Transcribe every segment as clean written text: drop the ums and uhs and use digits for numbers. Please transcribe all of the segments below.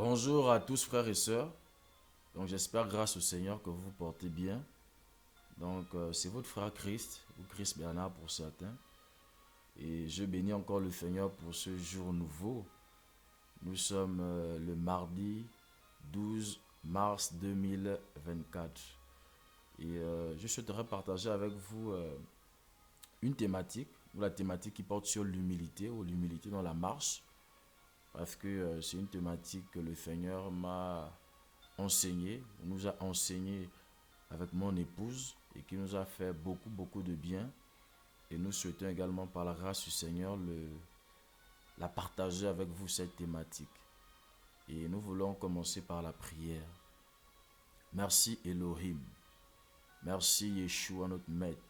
Bonjour à tous frères et sœurs. Donc j'espère grâce au Seigneur que vous vous portez bien. C'est votre frère Christ, ou Christ Bernard pour certains. Et je bénis encore le Seigneur pour ce jour nouveau. Nous sommes le mardi 12 mars 2024. Je souhaiterais partager avec vous une thématique, ou la thématique qui porte sur l'humilité, ou l'humilité dans la marche. Parce que c'est une thématique que le Seigneur m'a enseigné, nous a enseigné avec mon épouse et qui nous a fait beaucoup de bien. Et nous souhaitons également par la grâce du Seigneur la partager avec vous cette thématique. Et nous voulons commencer par la prière. Merci Elohim. Merci Yeshua notre Maître.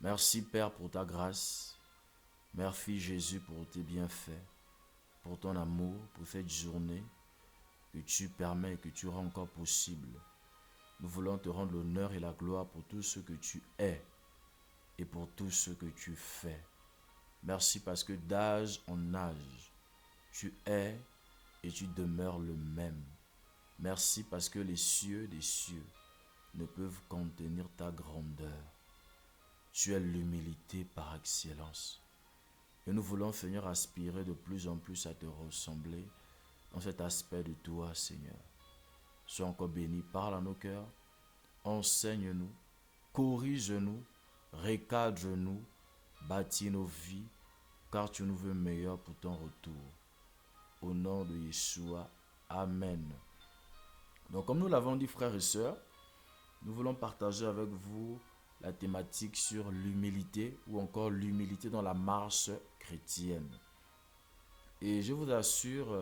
Merci Père pour ta grâce. Merci Jésus pour tes bienfaits, pour ton amour, pour cette journée que tu permets et que tu rends encore possible. Nous voulons te rendre l'honneur et la gloire pour tout ce que tu es et pour tout ce que tu fais. Merci parce que d'âge en âge, tu es et tu demeures le même. Merci parce que les cieux des cieux ne peuvent contenir ta grandeur. Tu es l'humilité par excellence. Et nous voulons, Seigneur, aspirer de plus en plus à te ressembler dans cet aspect de toi, Seigneur. Sois encore béni, parle à nos cœurs, enseigne-nous, corrige-nous, recadre-nous, bâtis nos vies, car tu nous veux meilleurs pour ton retour. Au nom de Yeshua, Amen. Donc, comme nous l'avons dit, frères et sœurs, nous voulons partager avec vous la thématique sur l'humilité ou encore l'humilité dans la marche chrétienne. Et je vous assure,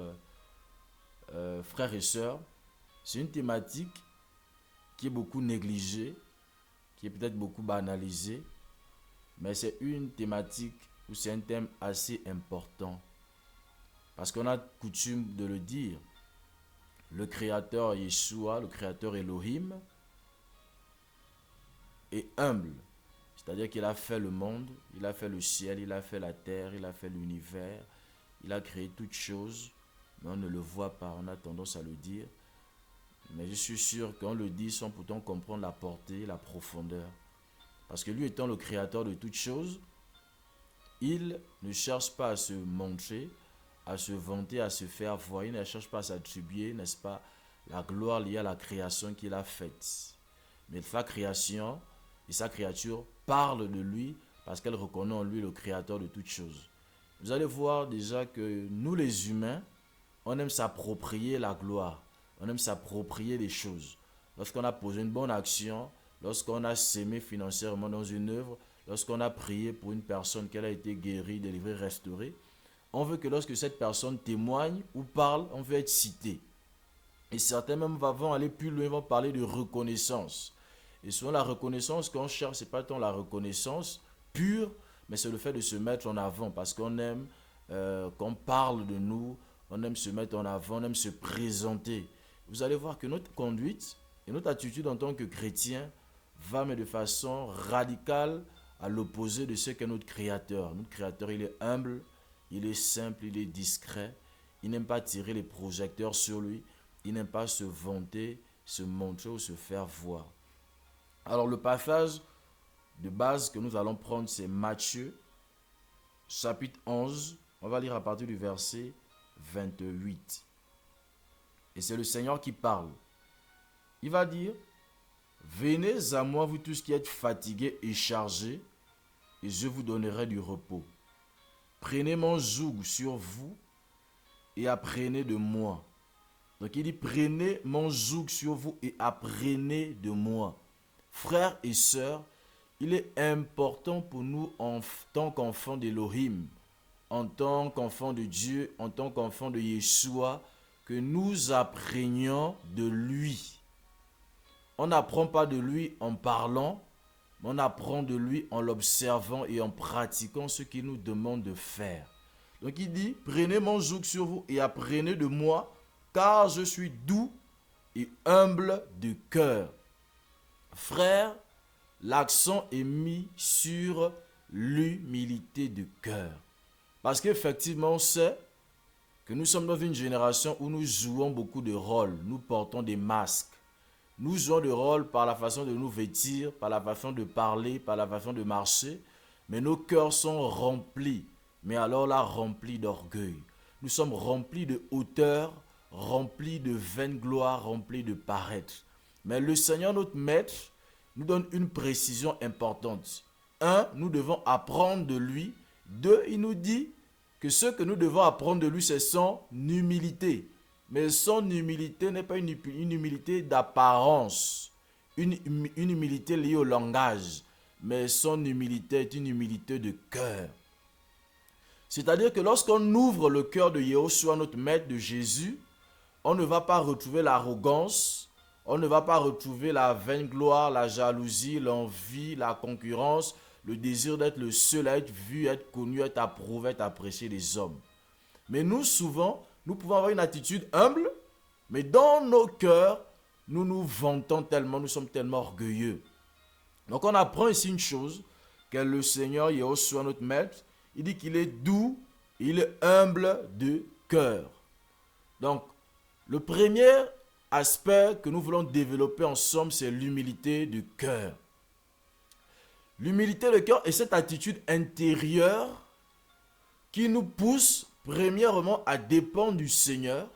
frères et sœurs, c'est une thématique qui est beaucoup négligée, qui est peut-être beaucoup banalisée, mais c'est une thématique ou c'est un thème assez important. Parce qu'on a coutume de le dire, le créateur Yeshua, le créateur Elohim, est humble. C'est-à-dire qu'il a fait le monde, il a fait le ciel, il a fait la terre, il a fait l'univers, il a créé toutes choses, mais on ne le voit pas, on a tendance à le dire. Mais je suis sûr qu'on le dit sans pourtant comprendre la portée, la profondeur. Parce que lui étant le créateur de toutes choses, il ne cherche pas à se montrer, à se vanter, à se faire voir. Il ne cherche pas à s'attribuer, n'est-ce pas, la gloire liée à la création qu'il a faite. Mais sa création et sa créature parlent de lui parce qu'elle reconnaît en lui le créateur de toutes choses. Vous allez voir déjà que nous les humains, on aime s'approprier la gloire. On aime s'approprier les choses. Lorsqu'on a posé une bonne action, lorsqu'on a sémé financièrement dans une œuvre, lorsqu'on a prié pour une personne qu'elle a été guérie, délivrée, restaurée, on veut que lorsque cette personne témoigne ou parle, on veut être cité. Et certains même vont aller plus loin, vont parler de reconnaissance. Et souvent la reconnaissance qu'on cherche, ce n'est pas tant la reconnaissance pure, mais c'est le fait de se mettre en avant parce qu'on aime qu'on parle de nous, on aime se mettre en avant, on aime se présenter. Vous allez voir que notre conduite et notre attitude en tant que chrétien va mais de façon radicale à l'opposé de ce qu'est notre Créateur. Notre Créateur, il est humble, il est simple, il est discret. Il n'aime pas tirer les projecteurs sur lui. Il n'aime pas se vanter, se montrer ou se faire voir. Alors le passage de base que nous allons prendre, c'est Matthieu, chapitre 11. On va lire à partir du verset 28. Et c'est le Seigneur qui parle. Il va dire, venez à moi, vous tous qui êtes fatigués et chargés, et je vous donnerai du repos. Prenez mon joug sur vous et apprenez de moi. Donc il dit, prenez mon joug sur vous et apprenez de moi. Frères et sœurs, il est important pour nous en tant qu'enfants d'Elohim, en tant qu'enfants de Dieu, en tant qu'enfants de Yeshua, que nous apprenions de lui. On n'apprend pas de lui en parlant, mais on apprend de lui en l'observant et en pratiquant ce qu'il nous demande de faire. Donc il dit, prenez mon joug sur vous et apprenez de moi, car je suis doux et humble de cœur. Frère, l'accent est mis sur l'humilité de cœur. Parce qu'effectivement, on sait que nous sommes dans une génération où nous jouons beaucoup de rôles, nous portons des masques. Nous jouons des rôles par la façon de nous vêtir, par la façon de parler, par la façon de marcher, mais nos cœurs sont remplis, mais alors là remplis d'orgueil. Nous sommes remplis de hauteur, remplis de vaine gloire, remplis de paraître. Mais le Seigneur, notre Maître, nous donne une précision importante. 1, nous devons apprendre de lui. 2, il nous dit que ce que nous devons apprendre de lui, c'est son humilité. Mais son humilité n'est pas une humilité d'apparence, une humilité liée au langage, mais son humilité est une humilité de cœur. C'est-à-dire que lorsqu'on ouvre le cœur de Yehoshua, notre Maître, de Jésus, on ne va pas retrouver l'arrogance, on ne va pas retrouver la vaine gloire, la jalousie, l'envie, la concurrence, le désir d'être le seul à être vu, être connu, être approuvé, être apprécié des hommes. Mais nous, souvent, nous pouvons avoir une attitude humble, mais dans nos cœurs, nous nous vantons tellement, nous sommes tellement orgueilleux. Donc on apprend ici une chose, que le Seigneur Yehoshua, notre Maître, il dit qu'il est doux, il est humble de cœur. Donc, le premier aspect que nous voulons développer ensemble, c'est l'humilité de cœur. L'humilité de cœur est cette attitude intérieure qui nous pousse premièrement à dépendre du Seigneur,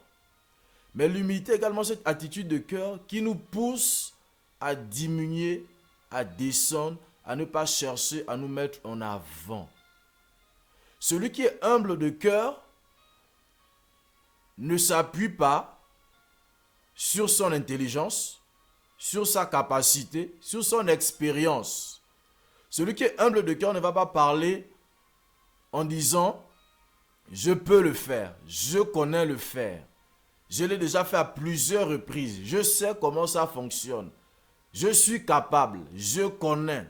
mais l'humilité est également cette attitude de cœur qui nous pousse à diminuer, à descendre, à ne pas chercher à nous mettre en avant. Celui qui est humble de cœur ne s'appuie pas sur son intelligence, sur sa capacité, sur son expérience. Celui qui est humble de cœur ne va pas parler en disant « Je peux le faire, je connais le faire, je l'ai déjà fait à plusieurs reprises, je sais comment ça fonctionne, je suis capable, je connais ».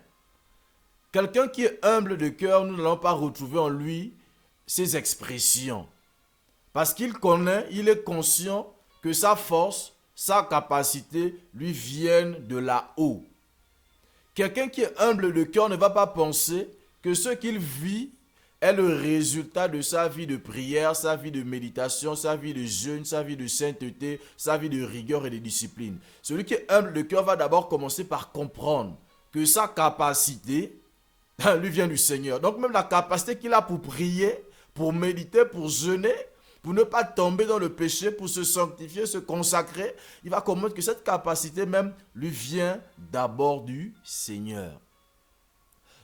Quelqu'un qui est humble de cœur, nous n'allons pas retrouver en lui ses expressions. Parce qu'il connaît, il est conscient que sa force, sa capacité lui viennent de là-haut. Quelqu'un qui est humble de cœur ne va pas penser que ce qu'il vit est le résultat de sa vie de prière, sa vie de méditation, sa vie de jeûne, sa vie de sainteté, sa vie de rigueur et de discipline. Celui qui est humble de cœur va d'abord commencer par comprendre que sa capacité lui vient du Seigneur. Donc même la capacité qu'il a pour prier, pour méditer, pour jeûner, pour ne pas tomber dans le péché, pour se sanctifier, se consacrer, il va comprendre que cette capacité même lui vient d'abord du Seigneur.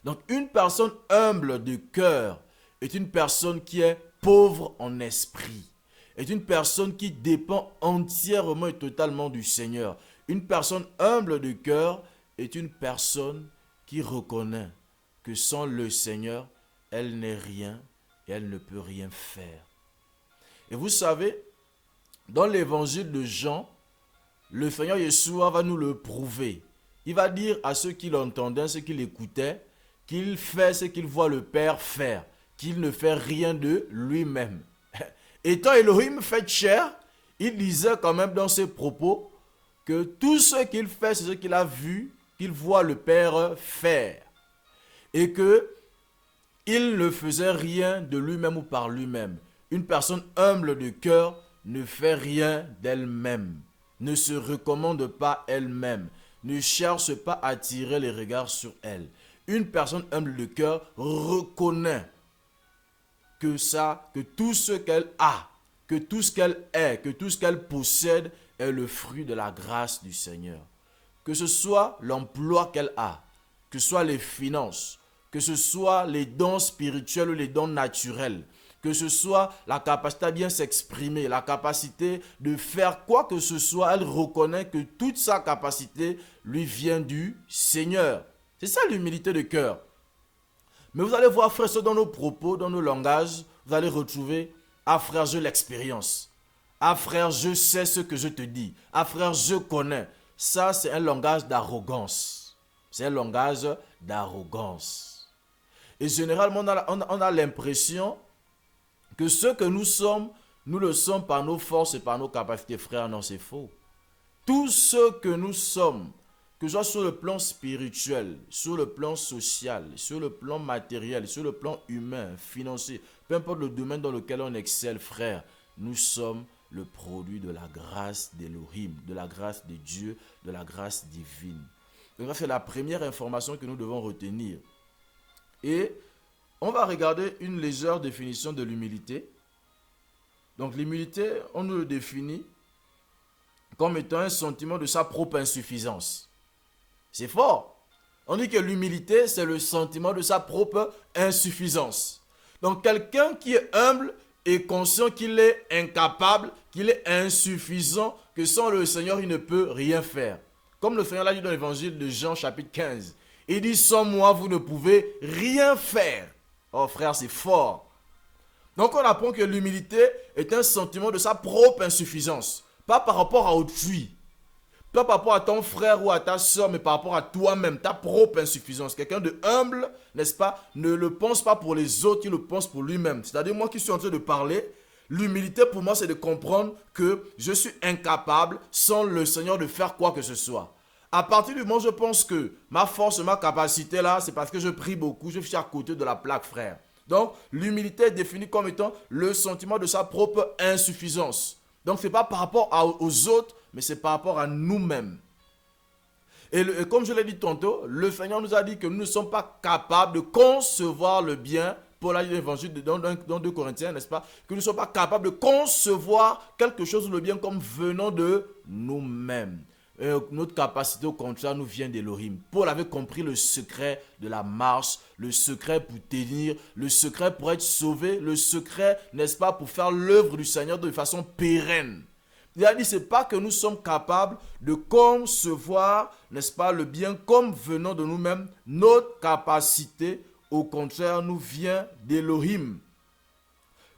Donc une personne humble de cœur est une personne qui est pauvre en esprit, est une personne qui dépend entièrement et totalement du Seigneur. Une personne humble de cœur est une personne qui reconnaît que sans le Seigneur, elle n'est rien et elle ne peut rien faire. Et vous savez, dans l'évangile de Jean, le Seigneur Yeshua va nous le prouver. Il va dire à ceux qui l'entendaient, ceux qui l'écoutaient, qu'il fait ce qu'il voit le Père faire, qu'il ne fait rien de lui-même. Étant Elohim fait chair, il disait quand même dans ses propos que tout ce qu'il fait, c'est ce qu'il a vu, qu'il voit le Père faire. Et que il ne faisait rien de lui-même ou par lui-même. Une personne humble de cœur ne fait rien d'elle-même, ne se recommande pas elle-même, ne cherche pas à attirer les regards sur elle. Une personne humble de cœur reconnaît que tout ce qu'elle a, que tout ce qu'elle est, que tout ce qu'elle possède est le fruit de la grâce du Seigneur. Que ce soit l'emploi qu'elle a, que ce soit les finances, que ce soit les dons spirituels ou les dons naturels, que ce soit la capacité à bien s'exprimer, la capacité de faire quoi que ce soit, elle reconnaît que toute sa capacité lui vient du Seigneur. C'est ça l'humilité de cœur. Mais vous allez voir, frère, dans nos propos, dans nos langages, vous allez retrouver « Ah frère, je l'expérience. Ah frère, je sais ce que je te dis. Ah frère, je connais. » Ça, c'est un langage d'arrogance. C'est un langage d'arrogance. Et généralement, on a l'impression que ce que nous sommes, nous le sommes par nos forces et par nos capacités. Frère, non, c'est faux. Tout ce que nous sommes, que ce soit sur le plan spirituel, sur le plan social, sur le plan matériel, sur le plan humain, financier, peu importe le domaine dans lequel on excelle, frère, nous sommes le produit de la grâce d'Élohim, de la grâce de Dieu, de la grâce divine. Donc, c'est la première information que nous devons retenir. Et on va regarder une légère définition de l'humilité. Donc l'humilité, on nous le définit comme étant un sentiment de sa propre insuffisance. C'est fort. On dit que l'humilité, c'est le sentiment de sa propre insuffisance. Donc quelqu'un qui est humble est conscient qu'il est incapable, qu'il est insuffisant, que sans le Seigneur, il ne peut rien faire. Comme le Seigneur l'a dit dans l'évangile de Jean chapitre 15. Il dit, sans moi, vous ne pouvez rien faire. Oh frère, c'est fort. Donc on apprend que l'humilité est un sentiment de sa propre insuffisance. Pas par rapport à autrui. Pas par rapport à ton frère ou à ta soeur, mais par rapport à toi-même, ta propre insuffisance. Quelqu'un de humble, n'est-ce pas, ne le pense pas pour les autres, il le pense pour lui-même. C'est-à-dire, moi qui suis en train de parler, l'humilité pour moi, c'est de comprendre que je suis incapable, sans le Seigneur, de faire quoi que ce soit. À partir du moment où je pense que ma force, ma capacité là, c'est parce que je prie beaucoup, je suis à côté de la plaque, frère. Donc, l'humilité est définie comme étant le sentiment de sa propre insuffisance. Donc, ce n'est pas par rapport aux autres, mais c'est par rapport à nous-mêmes. Et comme je l'ai dit tantôt, le Seigneur nous a dit que nous ne sommes pas capables de concevoir le bien. Paul a dit dans l'évangile dans 2 Corinthiens, n'est-ce pas? Que nous ne sommes pas capables de concevoir quelque chose ou le bien comme venant de nous-mêmes. Notre capacité au contraire nous vient d'Élohim. Paul avait compris le secret de la marche, le secret pour tenir, le secret pour être sauvé, le secret, n'est-ce pas, pour faire l'œuvre du Seigneur de façon pérenne. Il a dit, ce n'est pas que nous sommes capables de concevoir, n'est-ce pas, le bien comme venant de nous-mêmes. Notre capacité, au contraire, nous vient d'Élohim.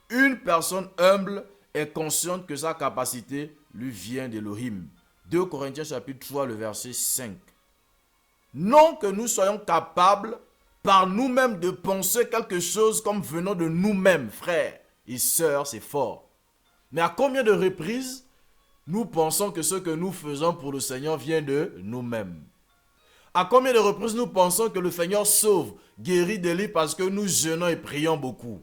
Une personne humble est consciente que sa capacité lui vient d'Élohim. 2 Corinthiens chapitre 3, le verset 5. Non que nous soyons capables par nous-mêmes de penser quelque chose comme venant de nous-mêmes, frères et sœurs, c'est fort. Mais à combien de reprises nous pensons que ce que nous faisons pour le Seigneur vient de nous-mêmes? À combien de reprises nous pensons que le Seigneur sauve, guérit, délivre parce que nous jeûnons et prions beaucoup?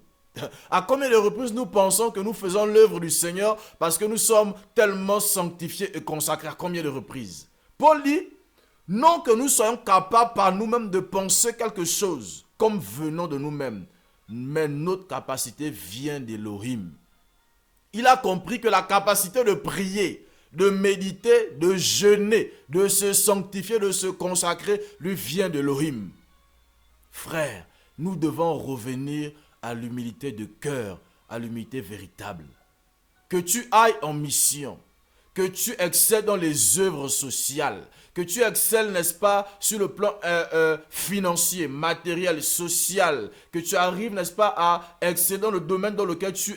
À combien de reprises nous pensons que nous faisons l'œuvre du Seigneur parce que nous sommes tellement sanctifiés et consacrés? À combien de reprises? Paul dit, non que nous soyons capables par nous-mêmes de penser quelque chose comme venant de nous-mêmes, mais notre capacité vient d'Élohim. Il a compris que la capacité de prier, de méditer, de jeûner, de se sanctifier, de se consacrer, lui vient d'Élohim. Frère, nous devons revenir à l'humilité de cœur, à l'humilité véritable. Que tu ailles en mission, que tu excelles dans les œuvres sociales, que tu excelles, n'est-ce pas, sur le plan financier, matériel, social, que tu arrives, n'est-ce pas, à exceller dans le domaine dans lequel tu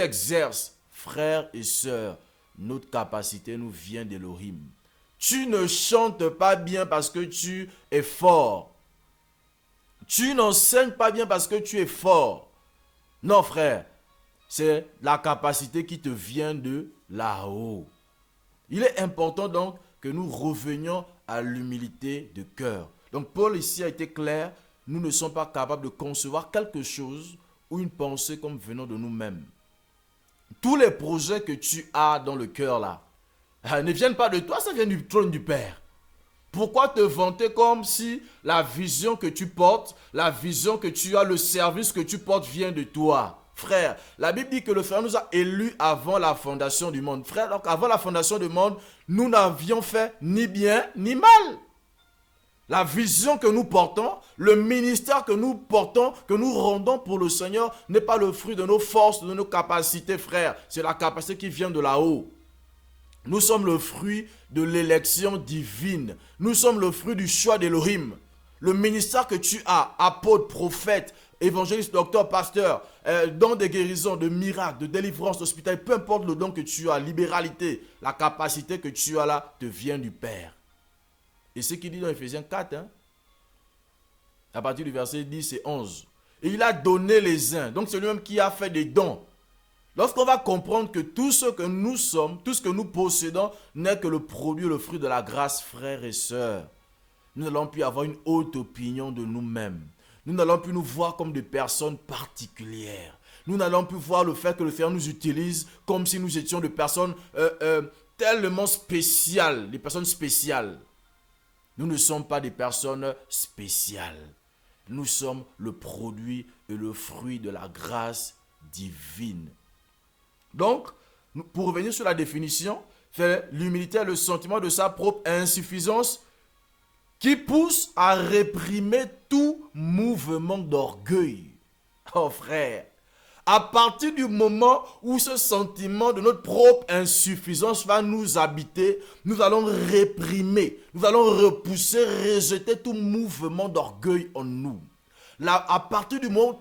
exerces. Frères et sœurs, notre capacité nous vient d'Élohim. Tu ne chantes pas bien parce que tu es fort. Tu n'enseignes pas bien parce que tu es fort. Non, frère, c'est la capacité qui te vient de là-haut. Il est important donc que nous revenions à l'humilité de cœur. Donc Paul ici a été clair, nous ne sommes pas capables de concevoir quelque chose ou une pensée comme venant de nous-mêmes. Tous les projets que tu as dans le cœur là, ne viennent pas de toi, ça vient du trône du Père. Pourquoi te vanter comme si la vision que tu portes, la vision que tu as, le service que tu portes vient de toi? Frère, la Bible dit que le Seigneur nous a élus avant la fondation du monde. Frère, donc avant la fondation du monde, nous n'avions fait ni bien ni mal. La vision que nous portons, le ministère que nous portons, que nous rendons pour le Seigneur, n'est pas le fruit de nos forces, de nos capacités, frère. C'est la capacité qui vient de là-haut. Nous sommes le fruit de l'élection divine. Nous sommes le fruit du choix d'Élohim. Le ministère que tu as, apôtre, prophète, évangéliste, docteur, pasteur, don de guérison, de miracles, de délivrance, d'hospitalité, peu importe le don que tu as, libéralité, la capacité que tu as là te vient du Père. Et ce qu'il dit dans Ephésiens 4, à partir du verset 10 et 11. Et il a donné les uns. Donc c'est lui-même qui a fait des dons. Lorsqu'on va comprendre que tout ce que nous sommes, tout ce que nous possédons, n'est que le produit, le fruit de la grâce, frères et sœurs, nous n'allons plus avoir une haute opinion de nous-mêmes. Nous n'allons plus nous voir comme des personnes particulières. Nous n'allons plus voir le fait que le Seigneur nous utilise comme si nous étions des personnes tellement spéciales, des personnes spéciales. Nous ne sommes pas des personnes spéciales. Nous sommes le produit et le fruit de la grâce divine. Donc, pour revenir sur la définition, l'humilité est le sentiment de sa propre insuffisance qui pousse à réprimer tout mouvement d'orgueil. Oh frère, à partir du moment où ce sentiment de notre propre insuffisance va nous habiter, nous allons réprimer, nous allons repousser, rejeter tout mouvement d'orgueil en nous. Là, à partir du moment où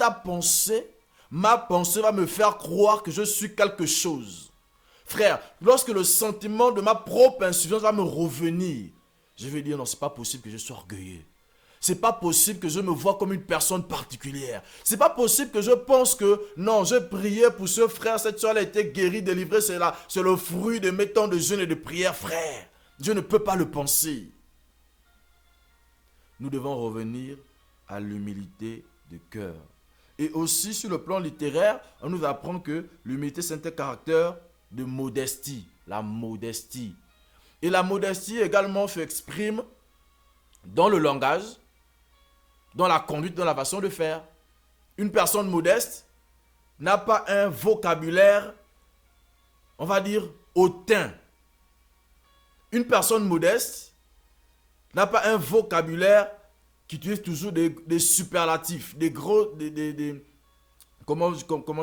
ma pensée va me faire croire que je suis quelque chose. Frère, lorsque le sentiment de ma propre insuffisance va me revenir, je vais dire non, c'est pas possible que je sois orgueilleux. C'est pas possible que je me vois comme une personne particulière. C'est pas possible que je pense que non, je priais pour ce frère, cette soeur a été guérie, délivrée, c'est le fruit de mes temps de jeûne et de prière, frère. Je ne peux pas le penser. Nous devons revenir à l'humilité de cœur. Et aussi sur le plan littéraire, on nous apprend que l'humilité c'est un caractère de modestie, la modestie. Et la modestie également s'exprime dans le langage, dans la conduite, dans la façon de faire. Une personne modeste n'a pas un vocabulaire, on va dire, hautain. Une personne modeste n'a pas un vocabulaire qui utilise toujours des superlatifs, comment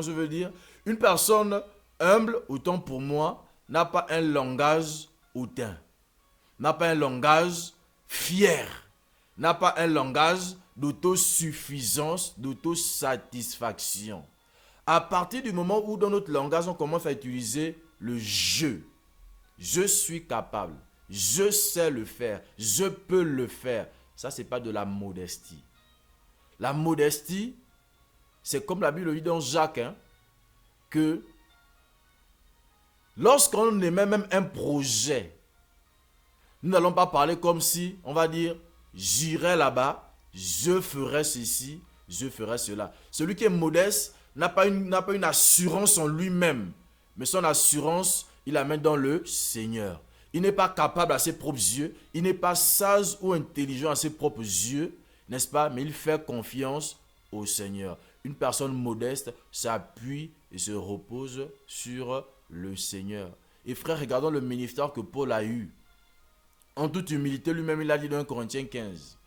je veux dire? Une personne humble, autant pour moi, n'a pas un langage hautain, n'a pas un langage fier, n'a pas un langage d'autosuffisance, d'autosatisfaction. À partir du moment où dans notre langage, on commence à utiliser le je suis capable, je sais le faire, je peux le faire. Ça, ce n'est pas de la modestie. La modestie, c'est comme la Bible dit dans Jacques, que lorsqu'on émet même un projet, nous n'allons pas parler comme si, on va dire, j'irai là-bas, je ferai ceci, je ferai cela. Celui qui est modeste n'a pas une assurance en lui-même, mais son assurance, il la met dans le Seigneur. Il n'est pas capable à ses propres yeux, il n'est pas sage ou intelligent à ses propres yeux, n'est-ce pas? Mais il fait confiance au Seigneur. Une personne modeste s'appuie et se repose sur le Seigneur. Et frère, regardons le ministère que Paul a eu. En toute humilité, lui-même, il a dit dans 1 Corinthiens 15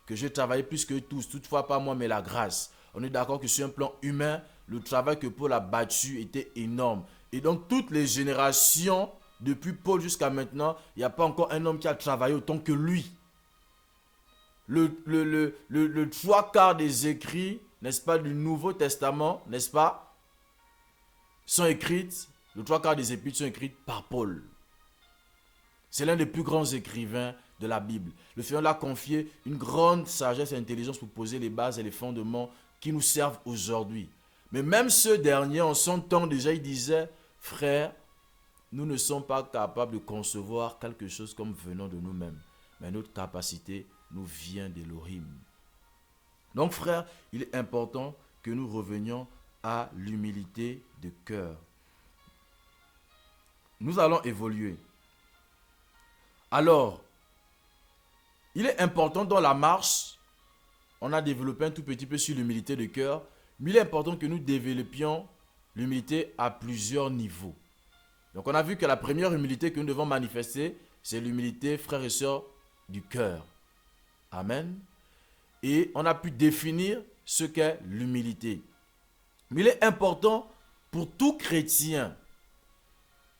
que j'ai travaillé plus que tous, toutefois pas moi, mais la grâce. On est d'accord que sur un plan humain, le travail que Paul a battu était énorme. Et donc, toutes les générations, depuis Paul jusqu'à maintenant, il n'y a pas encore un homme qui a travaillé autant que lui. Le trois quarts des écrits, n'est-ce pas, du Nouveau Testament, n'est-ce pas, sont écrites, le trois quarts des épîtres sont écrites par Paul. C'est l'un des plus grands écrivains de la Bible. Le Seigneur l'a confié une grande sagesse et intelligence pour poser les bases et les fondements qui nous servent aujourd'hui. Mais même ceux derniers, en son temps déjà, il disait, frère, nous ne sommes pas capables de concevoir quelque chose comme venant de nous-mêmes. Mais notre capacité nous vient d'Élohim. Donc frère, il est important que nous revenions à l'humilité de cœur. Nous allons évoluer. Alors, il est important dans la marche, on a développé un tout petit peu sur l'humilité de cœur, mais il est important que nous développions l'humilité à plusieurs niveaux. Donc on a vu que la première humilité que nous devons manifester, c'est l'humilité, frères et sœurs, du cœur. Amen. Et on a pu définir ce qu'est l'humilité. Mais il est important pour tout chrétien,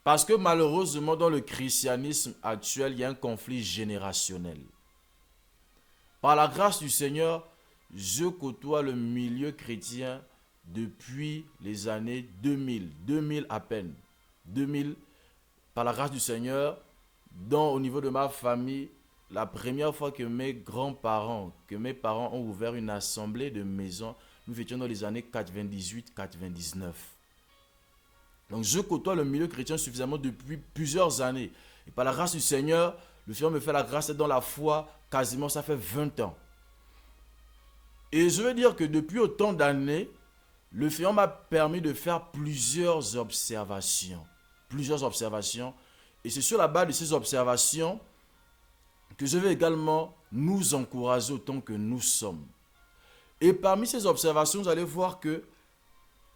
parce que malheureusement dans le christianisme actuel, il y a un conflit générationnel. Par la grâce du Seigneur, je côtoie le milieu chrétien depuis les années 2000 à peine. 2000, par la grâce du Seigneur, au niveau de ma famille, la première fois que mes parents ont ouvert une assemblée de maison, nous étions dans les années 98-99. Donc je côtoie le milieu chrétien suffisamment depuis plusieurs années. Et par la grâce du Seigneur, le Seigneur me fait la grâce d'être dans la foi, quasiment ça fait 20 ans. Et je veux dire que depuis autant d'années, le Seigneur m'a permis de faire plusieurs observations. Plusieurs observations. Et c'est sur la base de ces observations que je vais également nous encourager autant que nous sommes. Et parmi ces observations, vous allez voir qu'il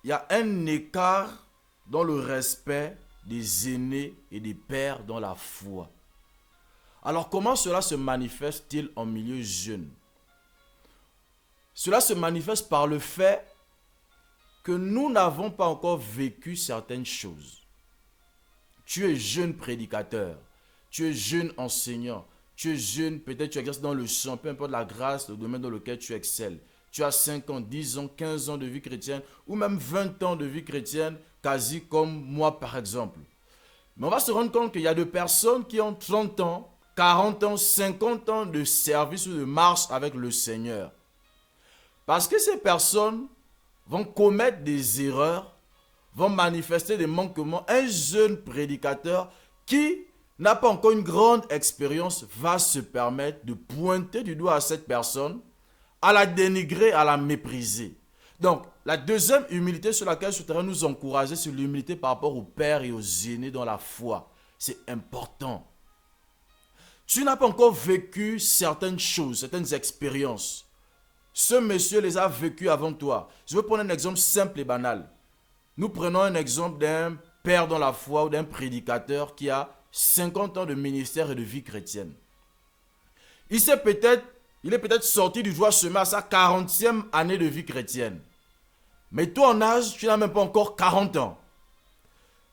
y a un écart dans le respect des aînés et des pères dans la foi. Alors comment cela se manifeste-t-il en milieu jeune? Cela se manifeste par le fait que nous n'avons pas encore vécu certaines choses. Tu es jeune prédicateur, tu es jeune enseignant, tu es jeune, peut-être tu exerces dans le chant, peu importe la grâce, le domaine dans lequel tu excelles. Tu as 5 ans, 10 ans, 15 ans de vie chrétienne ou même 20 ans de vie chrétienne, quasi comme moi par exemple. Mais on va se rendre compte qu'il y a des personnes qui ont 30 ans, 40 ans, 50 ans de service ou de marche avec le Seigneur. Parce que ces personnes vont commettre des erreurs, vont manifester des manquements. Un jeune prédicateur qui n'a pas encore une grande expérience va se permettre de pointer du doigt à cette personne, à la dénigrer, à la mépriser. Donc, la deuxième humilité sur laquelle je voudrais nous encourager, c'est l'humilité par rapport aux pères et aux aînés dans la foi. C'est important. Tu n'as pas encore vécu certaines choses, certaines expériences. Ce monsieur les a vécues avant toi. Je vais prendre un exemple simple et banal. Nous prenons un exemple d'un père dans la foi ou d'un prédicateur qui a 50 ans de ministère et de vie chrétienne. Il est peut-être sorti du droit chemin à sa 40e année de vie chrétienne. Mais toi en âge, tu n'as même pas encore 40 ans.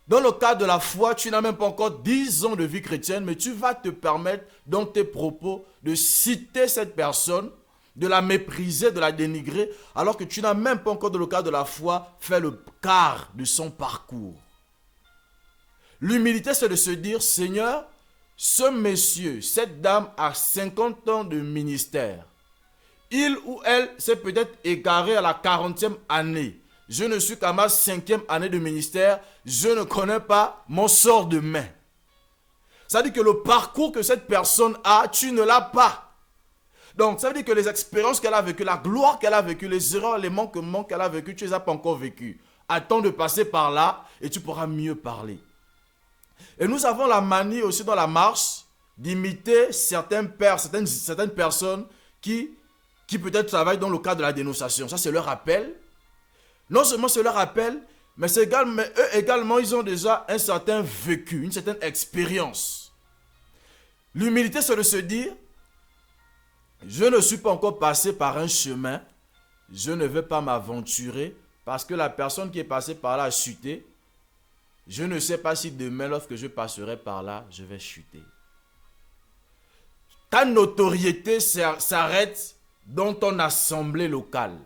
Dans le cas de la foi, tu n'as même pas encore 10 ans de vie chrétienne, mais tu vas te permettre dans tes propos de citer cette personne, de la mépriser, de la dénigrer, alors que tu n'as même pas encore, dans le cas de la foi, fait le quart de son parcours. L'humilité, c'est de se dire, Seigneur, ce monsieur, cette dame a 50 ans de ministère. Il ou elle s'est peut-être égaré à la 40e année. Je ne suis qu'à ma 5e année de ministère. Je ne connais pas mon sort demain. Ça veut dire que le parcours que cette personne a, tu ne l'as pas. Donc, ça veut dire que les expériences qu'elle a vécues, la gloire qu'elle a vécue, les erreurs, les manquements qu'elle a vécus, tu ne les as pas encore vécus. Attends de passer par là et tu pourras mieux parler. Et nous avons la manie aussi dans la marche d'imiter certains pères, certaines personnes qui peut-être travaillent dans le cadre de la dénonciation. Ça, c'est leur appel. Non seulement c'est leur appel, mais eux également, ils ont déjà un certain vécu, une certaine expérience. L'humilité, c'est de se dire, je ne suis pas encore passé par un chemin, je ne vais pas m'aventurer parce que la personne qui est passée par là a chuté. Je ne sais pas si demain, lorsque je passerai par là, je vais chuter. Ta notoriété s'arrête dans ton assemblée locale.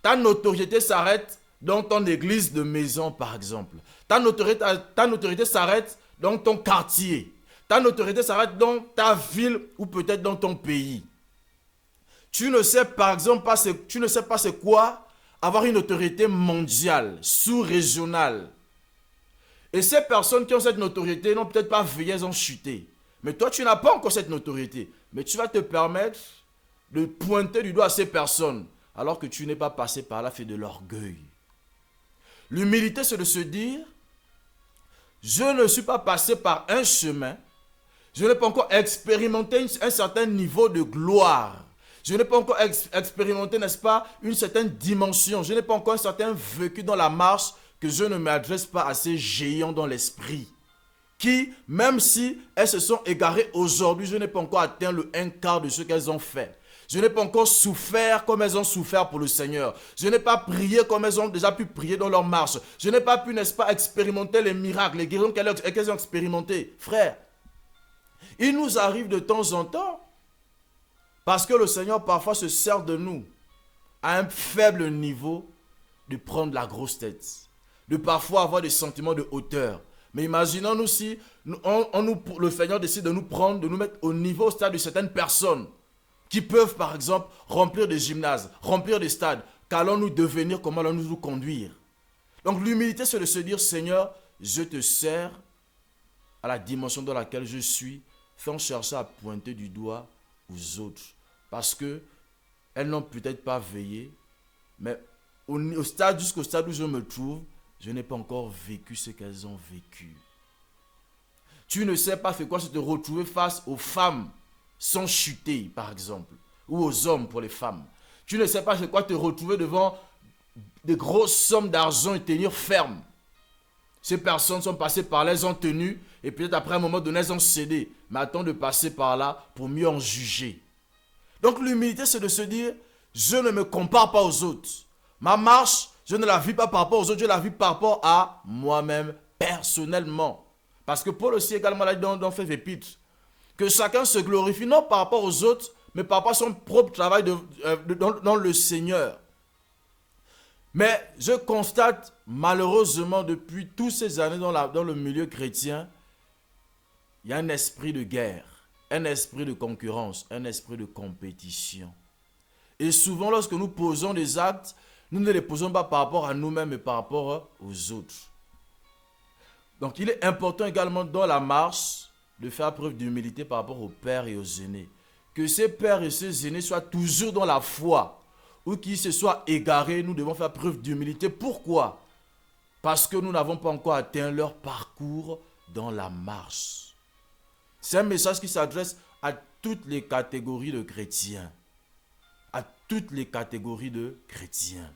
Ta notoriété s'arrête dans ton église de maison, par exemple. Ta notoriété s'arrête dans ton quartier. Ta notoriété s'arrête dans ta ville ou peut-être dans ton pays. Tu ne sais par exemple pas c'est quoi avoir une autorité mondiale, sous-régionale. Et ces personnes qui ont cette notoriété n'ont peut-être pas veillé, elles ont chuté. Mais toi, tu n'as pas encore cette notoriété. Mais tu vas te permettre de pointer du doigt à ces personnes alors que tu n'es pas passé par là, fait de l'orgueil. L'humilité, c'est de se dire, je ne suis pas passé par un chemin, je n'ai pas encore expérimenté un certain niveau de gloire. Je n'ai pas encore expérimenté, n'est-ce pas, une certaine dimension. Je n'ai pas encore un certain vécu dans la marche que je ne m'adresse pas à ces géants dans l'esprit. Qui, même si elles se sont égarées aujourd'hui, je n'ai pas encore atteint le 1/4 de ce qu'elles ont fait. Je n'ai pas encore souffert comme elles ont souffert pour le Seigneur. Je n'ai pas prié comme elles ont déjà pu prier dans leur marche. Je n'ai pas pu, n'est-ce pas, expérimenter les miracles, les guérisons qu'elles ont expérimentés. Frère, il nous arrive de temps en temps, parce que le Seigneur parfois se sert de nous à un faible niveau, de prendre la grosse tête, de parfois avoir des sentiments de hauteur. Mais imaginons-nous si le Seigneur décide de nous prendre, de nous mettre au niveau, au stade de certaines personnes qui peuvent par exemple remplir des gymnases, remplir des stades. Qu'allons-nous devenir, comment allons-nous nous conduire? Donc l'humilité, c'est de se dire, Seigneur, je te sers à la dimension dans laquelle je suis, sans chercher à pointer du doigt aux autres. Parce qu'elles n'ont peut-être pas veillé, mais jusqu'au stade où je me trouve, je n'ai pas encore vécu ce qu'elles ont vécu. Tu ne sais pas c'est quoi se te retrouver face aux femmes sans chuter, par exemple, ou aux hommes pour les femmes. Tu ne sais pas c'est quoi te retrouver devant de grosses sommes d'argent et tenir ferme. Ces personnes sont passées par là, elles ont tenu, et peut-être après un moment donné, elles ont cédé. Mais attends de passer par là pour mieux en juger. Donc l'humilité, c'est de se dire, je ne me compare pas aux autres. Ma marche, je ne la vis pas par rapport aux autres, je la vis par rapport à moi-même, personnellement. Parce que Paul aussi également l'a dit dans ses épîtres, que chacun se glorifie non par rapport aux autres, mais par rapport à son propre travail dans le Seigneur. Mais je constate malheureusement depuis toutes ces années dans le milieu chrétien, il y a un esprit de guerre, un esprit de concurrence, un esprit de compétition. Et souvent lorsque nous posons des actes, nous ne les posons pas par rapport à nous-mêmes, mais par rapport aux autres. Donc il est important également dans la marche de faire preuve d'humilité par rapport aux pères et aux aînés. Que ces pères et ces aînés soient toujours dans la foi, ou qu'ils se soient égarés, nous devons faire preuve d'humilité. Pourquoi? Parce que nous n'avons pas encore atteint leur parcours dans la marche. C'est un message qui s'adresse à toutes les catégories de chrétiens. À toutes les catégories de chrétiens.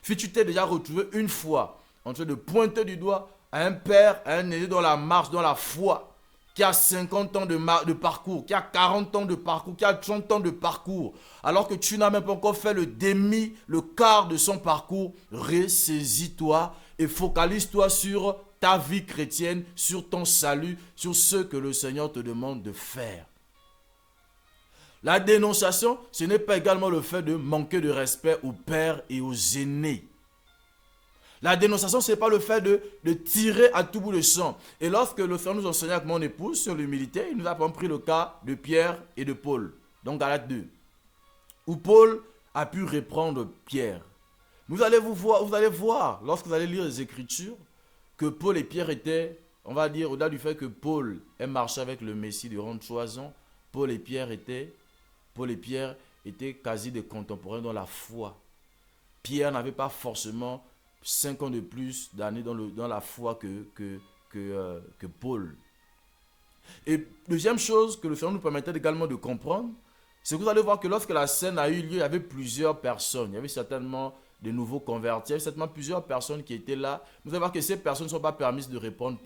Si tu t'es déjà retrouvé une fois en train de pointer du doigt à un père, à un aîné dans la marche, dans la foi, qui a 50 ans de parcours, qui a 40 ans de parcours, qui a 30 ans de parcours, alors que tu n'as même pas encore fait le quart de son parcours, ressaisis-toi et focalise-toi sur ta vie chrétienne, sur ton salut, sur ce que le Seigneur te demande de faire. La dénonciation, ce n'est pas également le fait de manquer de respect aux pères et aux aînés. La dénonciation, ce n'est pas le fait de tirer à tout bout de champ. Et lorsque le Seigneur nous enseignait avec mon épouse sur l'humilité, il nous a pris le cas de Pierre et de Paul. Donc Galates 2. Où Paul a pu reprendre Pierre. Vous allez voir, lorsque vous allez lire les Écritures, que Paul et Pierre étaient, on va dire, au-delà du fait que Paul ait marché avec le Messie durant 3 ans, Paul et Pierre étaient quasi des contemporains dans la foi. Pierre n'avait pas forcément 5 ans de plus d'années dans la foi que Paul. Et deuxième chose que le Seigneur nous permettait également de comprendre, c'est que vous allez voir que lorsque la scène a eu lieu, il y avait plusieurs personnes. Il y avait certainement de nouveaux convertis, il y avait certainement plusieurs personnes qui étaient là. Vous allez voir que ces personnes ne sont pas permises de répondre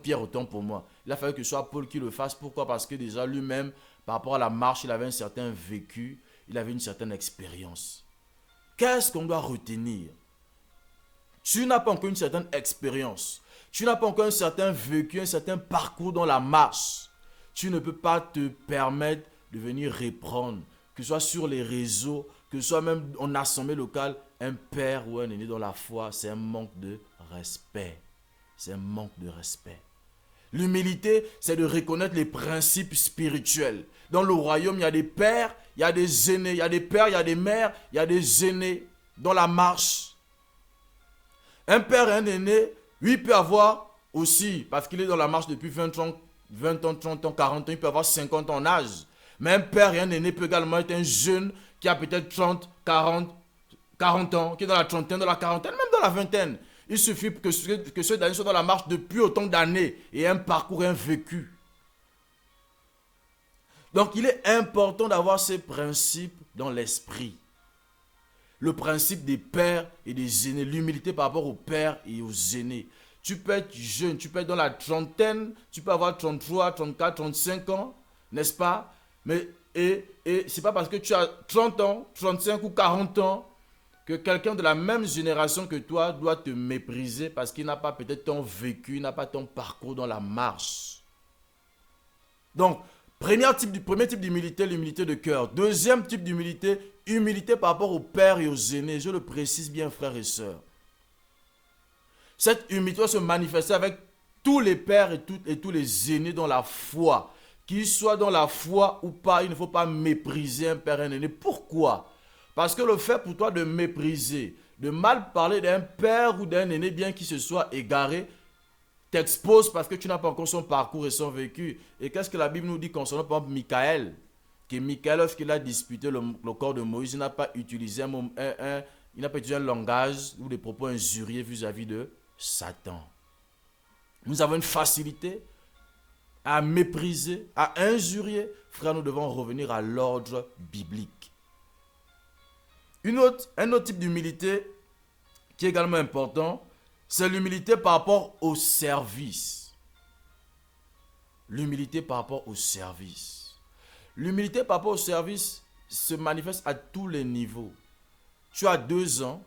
Pierre autant pour moi. Il a fallu que ce soit Paul qui le fasse. Pourquoi? Parce que déjà lui-même, par rapport à la marche, il avait un certain vécu, il avait une certaine expérience. Qu'est-ce qu'on doit retenir? Tu n'as pas encore une certaine expérience. Tu n'as pas encore un certain vécu, un certain parcours dans la marche. Tu ne peux pas te permettre de venir reprendre, que ce soit sur les réseaux, que ce soit même en assemblée locale, un père ou un aîné dans la foi. C'est un manque de respect. C'est un manque de respect. L'humilité, c'est de reconnaître les principes spirituels. Dans le royaume, il y a des pères, il y a des aînés, il y a des pères, il y a des mères, il y a des aînés dans la marche. Un père et un aîné, lui peut avoir aussi, parce qu'il est dans la marche depuis 20 ans, 30 ans, 40 ans, il peut avoir 50 ans en âge. Mais un père et un aîné peut également être un jeune qui a peut-être 30, 40 ans, qui est dans la trentaine, dans la quarantaine, même dans la vingtaine. Il suffit que ceux d'années soient dans la marche depuis autant d'années et un parcours, un vécu. Donc il est important d'avoir ces principes dans l'esprit. Le principe des pères et des aînés, l'humilité par rapport aux pères et aux aînés. Tu peux être jeune, tu peux être dans la trentaine, tu peux avoir 33, 34, 35 ans, n'est-ce pas? Mais c'est pas parce que tu as 30 ans, 35 ou 40 ans que quelqu'un de la même génération que toi doit te mépriser parce qu'il n'a pas peut-être ton vécu, il n'a pas ton parcours dans la marche. Donc, premier type d'humilité, l'humilité de cœur. Deuxième type d'humilité, humilité par rapport aux pères et aux aînés. Je le précise bien, frères et sœurs. Cette humilité doit se manifester avec tous les pères et tous les aînés dans la foi. Qu'ils soient dans la foi ou pas, il ne faut pas mépriser un père et un aîné. Pourquoi? Parce que le fait pour toi de mépriser, de mal parler d'un père ou d'un aîné, bien qu'il se soit égaré, t'expose parce que tu n'as pas encore son parcours et son vécu. Et qu'est-ce que la Bible nous dit concernant par exemple Michaël? Que Michaël, lorsqu'il a disputé le corps de Moïse, il n'a pas utilisé il n'a pas utilisé un langage ou des propos injuriés vis-à-vis de Satan. Nous avons une facilité à mépriser, à injurier. Frère, nous devons revenir à l'ordre biblique. Un autre type d'humilité qui est également important, c'est l'humilité par rapport au service. L'humilité par rapport au service. L'humilité par rapport au service se manifeste à tous les niveaux. Tu as 2 ans,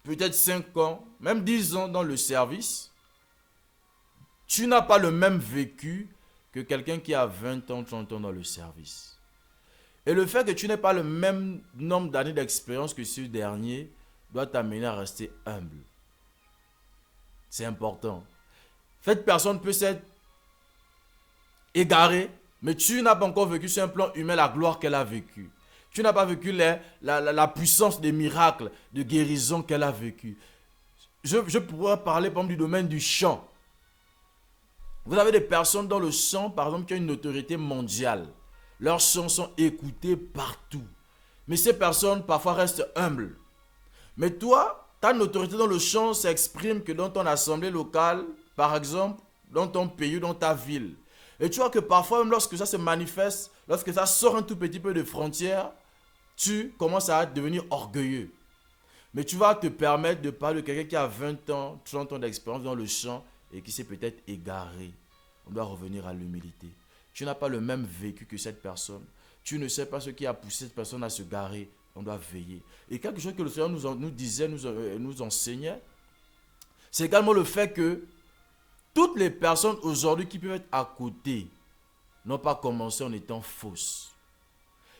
peut-être 5 ans, même 10 ans dans le service. Tu n'as pas le même vécu que quelqu'un qui a 20 ans, 30 ans dans le service. Et le fait que tu n'aies pas le même nombre d'années d'expérience que ce dernier doit t'amener à rester humble. C'est important. Cette personne peut s'être égarée, mais tu n'as pas encore vécu sur un plan humain la gloire qu'elle a vécue. Tu n'as pas vécu la puissance des miracles, de guérison qu'elle a vécu. Je pourrais parler par exemple du domaine du chant. Vous avez des personnes dans le chant, par exemple, qui ont une notoriété mondiale. Leurs chants sont écoutés partout. Mais ces personnes parfois restent humbles. Mais toi, ta notoriété dans le chant s'exprime que dans ton assemblée locale, par exemple, dans ton pays ou dans ta ville. Et tu vois que parfois, même lorsque ça se manifeste, lorsque ça sort un tout petit peu de frontières, tu commences à devenir orgueilleux. Mais tu vas te permettre de parler de quelqu'un qui a 20 ans, 30 ans d'expérience dans le chant et qui s'est peut-être égaré. On doit revenir à l'humilité. Tu n'as pas le même vécu que cette personne. Tu ne sais pas ce qui a poussé cette personne à se garer. On doit veiller. Et quelque chose que le Seigneur nous disait, nous enseignait, c'est également le fait que toutes les personnes aujourd'hui qui peuvent être à côté n'ont pas commencé en étant fausses.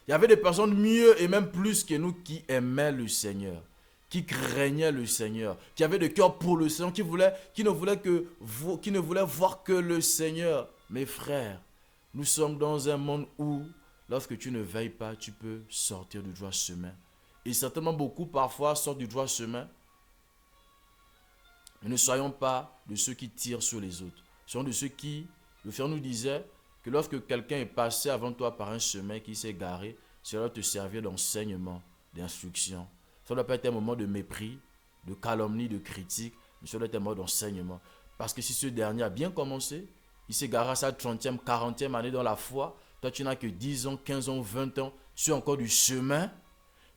Il y avait des personnes mieux et même plus que nous qui aimaient le Seigneur, qui craignaient le Seigneur, qui avaient de cœur pour le Seigneur, qui ne voulaient voir que le Seigneur. Mes frères, nous sommes dans un monde où, lorsque tu ne veilles pas, tu peux sortir du droit chemin. Et certainement beaucoup parfois sortent du droit chemin. Mais ne soyons pas de ceux qui tirent sur les autres. Soyons de ceux qui, le Seigneur nous disait, que lorsque quelqu'un est passé avant toi par un chemin qui s'est garé, cela doit te servir d'enseignement, d'instruction. Ça ne doit pas être un moment de mépris, de calomnie, de critique, mais ça doit être un moment d'enseignement. Parce que si ce dernier a bien commencé, il s'est garé à sa 30e, 40e année dans la foi, toi tu n'as que 10 ans, 15 ans, 20 ans, tu as encore du chemin,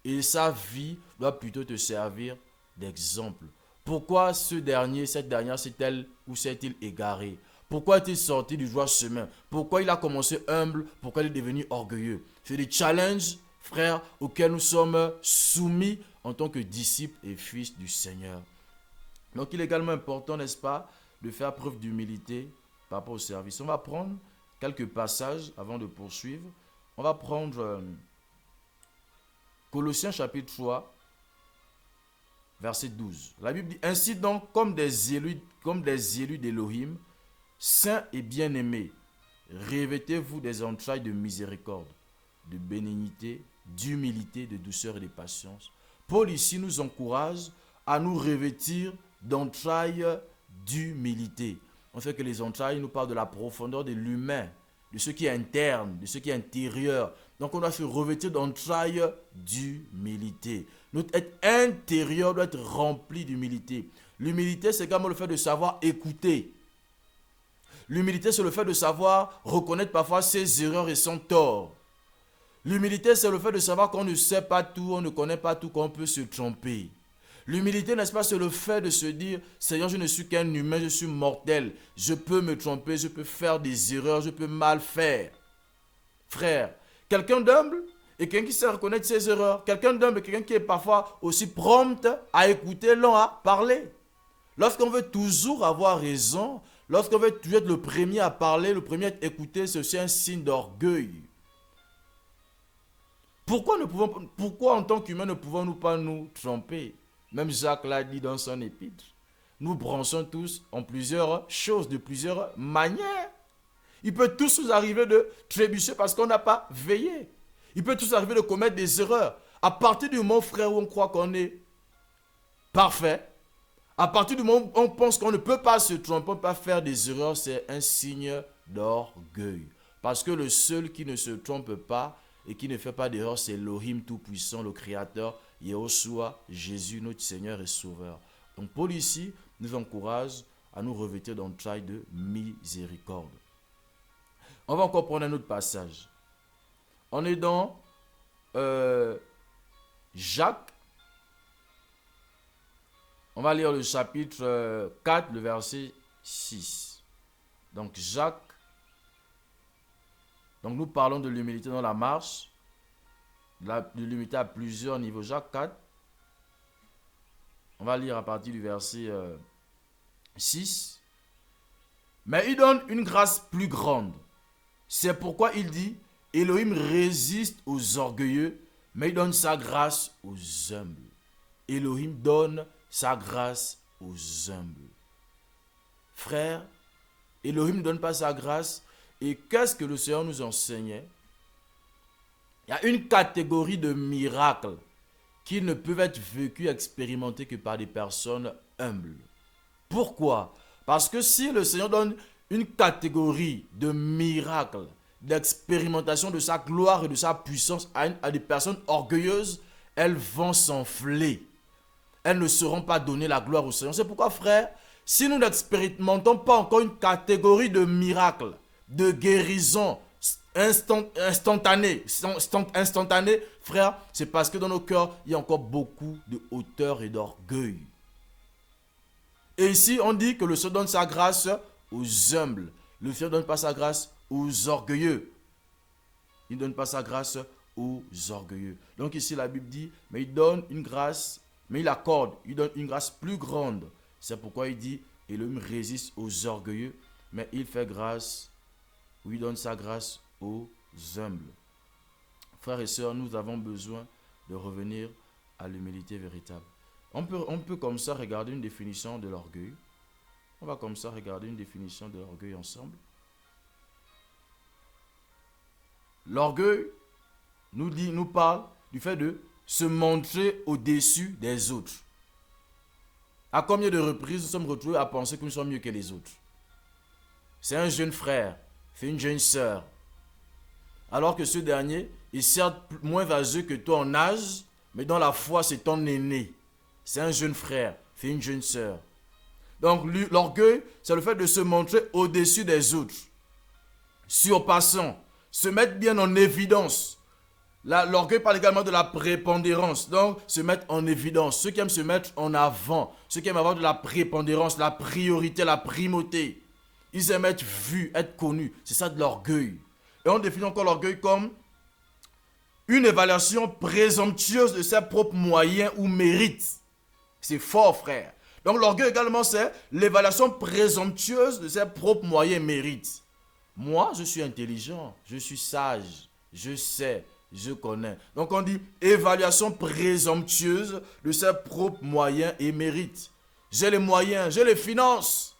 et sa vie doit plutôt te servir d'exemple. Pourquoi cette dernière s'est-elle ou s'est-il égaré? Pourquoi est-il sorti du droit chemin? Pourquoi il a commencé humble? Pourquoi il est devenu orgueilleux? C'est des challenges, frères, auxquels nous sommes soumis en tant que disciples et fils du Seigneur. Donc il est également important, n'est-ce pas, de faire preuve d'humilité par rapport au service. On va prendre quelques passages avant de poursuivre. On va prendre Colossiens chapitre 3, verset 12. La Bible dit, ainsi donc, comme des élus d'Élohim, saints et bien-aimés, revêtez-vous des entrailles de miséricorde, de bénignité, d'humilité, de douceur et de patience. Paul ici nous encourage à nous revêtir d'entrailles d'humilité. On sait que les entrailles nous parlent de la profondeur de l'humain, de ce qui est interne, de ce qui est intérieur. Donc on doit se revêtir d'entrailles d'humilité. Notre être intérieur doit être rempli d'humilité. L'humilité, c'est également le fait de savoir écouter. L'humilité, c'est le fait de savoir reconnaître parfois ses erreurs et son tort. L'humilité, c'est le fait de savoir qu'on ne sait pas tout, on ne connaît pas tout, qu'on peut se tromper. L'humilité, n'est-ce pas, c'est le fait de se dire, Seigneur, je ne suis qu'un humain, je suis mortel. Je peux me tromper, je peux faire des erreurs, je peux mal faire. Frère, quelqu'un d'humble et quelqu'un qui sait reconnaître ses erreurs. Quelqu'un d'humble et quelqu'un qui est parfois aussi prompt à écouter, lent à parler. Lorsqu'on veut toujours avoir raison, lorsqu'on veut toujours être le premier à parler, le premier à être écouté, c'est aussi un signe d'orgueil. Pourquoi en tant qu'humains ne pouvons-nous pas nous tromper? Même Jacques l'a dit dans son épître. Nous branchons tous en plusieurs choses, de plusieurs manières. Il peut tous nous arriver de trébucher parce qu'on n'a pas veillé. Il peut tous arriver de commettre des erreurs. À partir du moment, frère, où on croit qu'on est parfait, à partir du moment où on pense qu'on ne peut pas se tromper, on ne peut pas faire des erreurs, c'est un signe d'orgueil. Parce que le seul qui ne se trompe pas et qui ne fait pas d'erreur, c'est Elohim Tout-Puissant, le Créateur Yehoshua, Jésus, notre Seigneur et Sauveur. Donc Paul ici nous encourage à nous revêtir d'entrailles de miséricorde. On va encore prendre un autre passage. On est dans Jacques. On va lire le chapitre 4, le verset 6. Donc Jacques. Donc nous parlons de l'humilité dans la marche. De l'humilité à plusieurs niveaux. Jacques 4. On va lire à partir du verset 6. Mais il donne une grâce plus grande. C'est pourquoi il dit, Elohim résiste aux orgueilleux, mais il donne sa grâce aux humbles. Elohim donne sa grâce aux humbles. Frère, Elohim ne donne pas sa grâce. Et qu'est-ce que le Seigneur nous enseignait? Il y a une catégorie de miracles qui ne peuvent être vécus, expérimentés que par des personnes humbles. Pourquoi? Parce que si le Seigneur donne une catégorie de miracles, d'expérimentation de sa gloire et de sa puissance à des personnes orgueilleuses, elles vont s'enfler. Elles ne sauront pas donner la gloire au Seigneur. C'est pourquoi, frère, si nous n'expérimentons pas encore une catégorie de miracles, de guérison instantanée, frère, c'est parce que dans nos cœurs, il y a encore beaucoup de hauteur et d'orgueil. Et ici, on dit que le Seigneur donne sa grâce aux humbles. Le Seigneur ne donne pas sa grâce aux orgueilleux. Il ne donne pas sa grâce aux orgueilleux. Donc ici, la Bible dit, mais il donne une grâce, mais il accorde, il donne une grâce plus grande. C'est pourquoi il dit, et l'homme résiste aux orgueilleux, mais il fait grâce, ou il donne sa grâce aux humbles. Frères et sœurs, nous avons besoin de revenir à l'humilité véritable. On peut comme ça regarder une définition de l'orgueil. On va comme ça regarder une définition de l'orgueil ensemble. L'orgueil nous parle du fait de se montrer au-dessus des autres. À combien de reprises nous sommes retrouvés à penser que nous sommes mieux que les autres? C'est un jeune frère, c'est une jeune sœur. Alors que ce dernier est certes moins vaseux que toi en âge, mais dans la foi, c'est ton aîné. C'est un jeune frère, c'est une jeune sœur. Donc l'orgueil, c'est le fait de se montrer au-dessus des autres. Surpassant, se mettre bien en évidence. L'orgueil parle également de la prépondérance. Donc, se mettre en évidence. Ceux qui aiment se mettre en avant. Ceux qui aiment avoir de la prépondérance, la priorité, la primauté. Ils aiment être vus, être connus. C'est ça de l'orgueil. Et on définit encore l'orgueil comme une évaluation présomptueuse de ses propres moyens ou mérites. C'est fort, frère. Donc, l'orgueil également, c'est l'évaluation présomptueuse de ses propres moyens et mérites. Moi, je suis intelligent, je suis sage, je sais, je connais. Donc on dit évaluation présomptueuse de ses propres moyens et mérites. J'ai les moyens, j'ai les finances.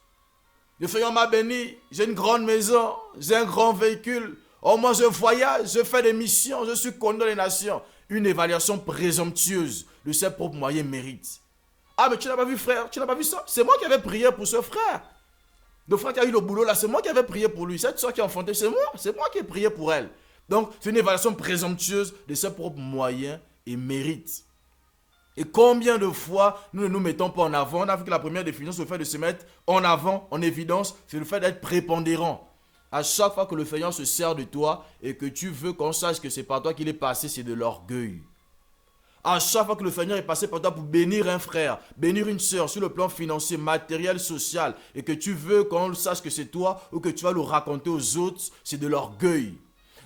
Le Seigneur m'a béni, j'ai une grande maison, j'ai un grand véhicule. Oh, moi je voyage, je fais des missions, je suis connu dans les nations. Une évaluation présomptueuse de ses propres moyens et mérites. Ah, mais tu n'as pas vu, frère, tu n'as pas vu ça? C'est moi qui avais prié pour ce frère. Le frère qui a eu le boulot là, c'est moi qui avais prié pour lui. Cette soeur qui a enfanté, c'est moi qui ai prié pour elle. Donc, c'est une évaluation présomptueuse de ses propres moyens et mérites. Et combien de fois nous ne nous mettons pas en avant? On a vu que la première définition, c'est le fait de se mettre en avant, en évidence, c'est le fait d'être prépondérant. À chaque fois que le Seigneur se sert de toi et que tu veux qu'on sache que c'est par toi qu'il est passé, c'est de l'orgueil. À chaque fois que le Seigneur est passé par toi pour bénir un frère, bénir une sœur sur le plan financier, matériel, social, et que tu veux qu'on sache que c'est toi ou que tu vas le raconter aux autres, c'est de l'orgueil.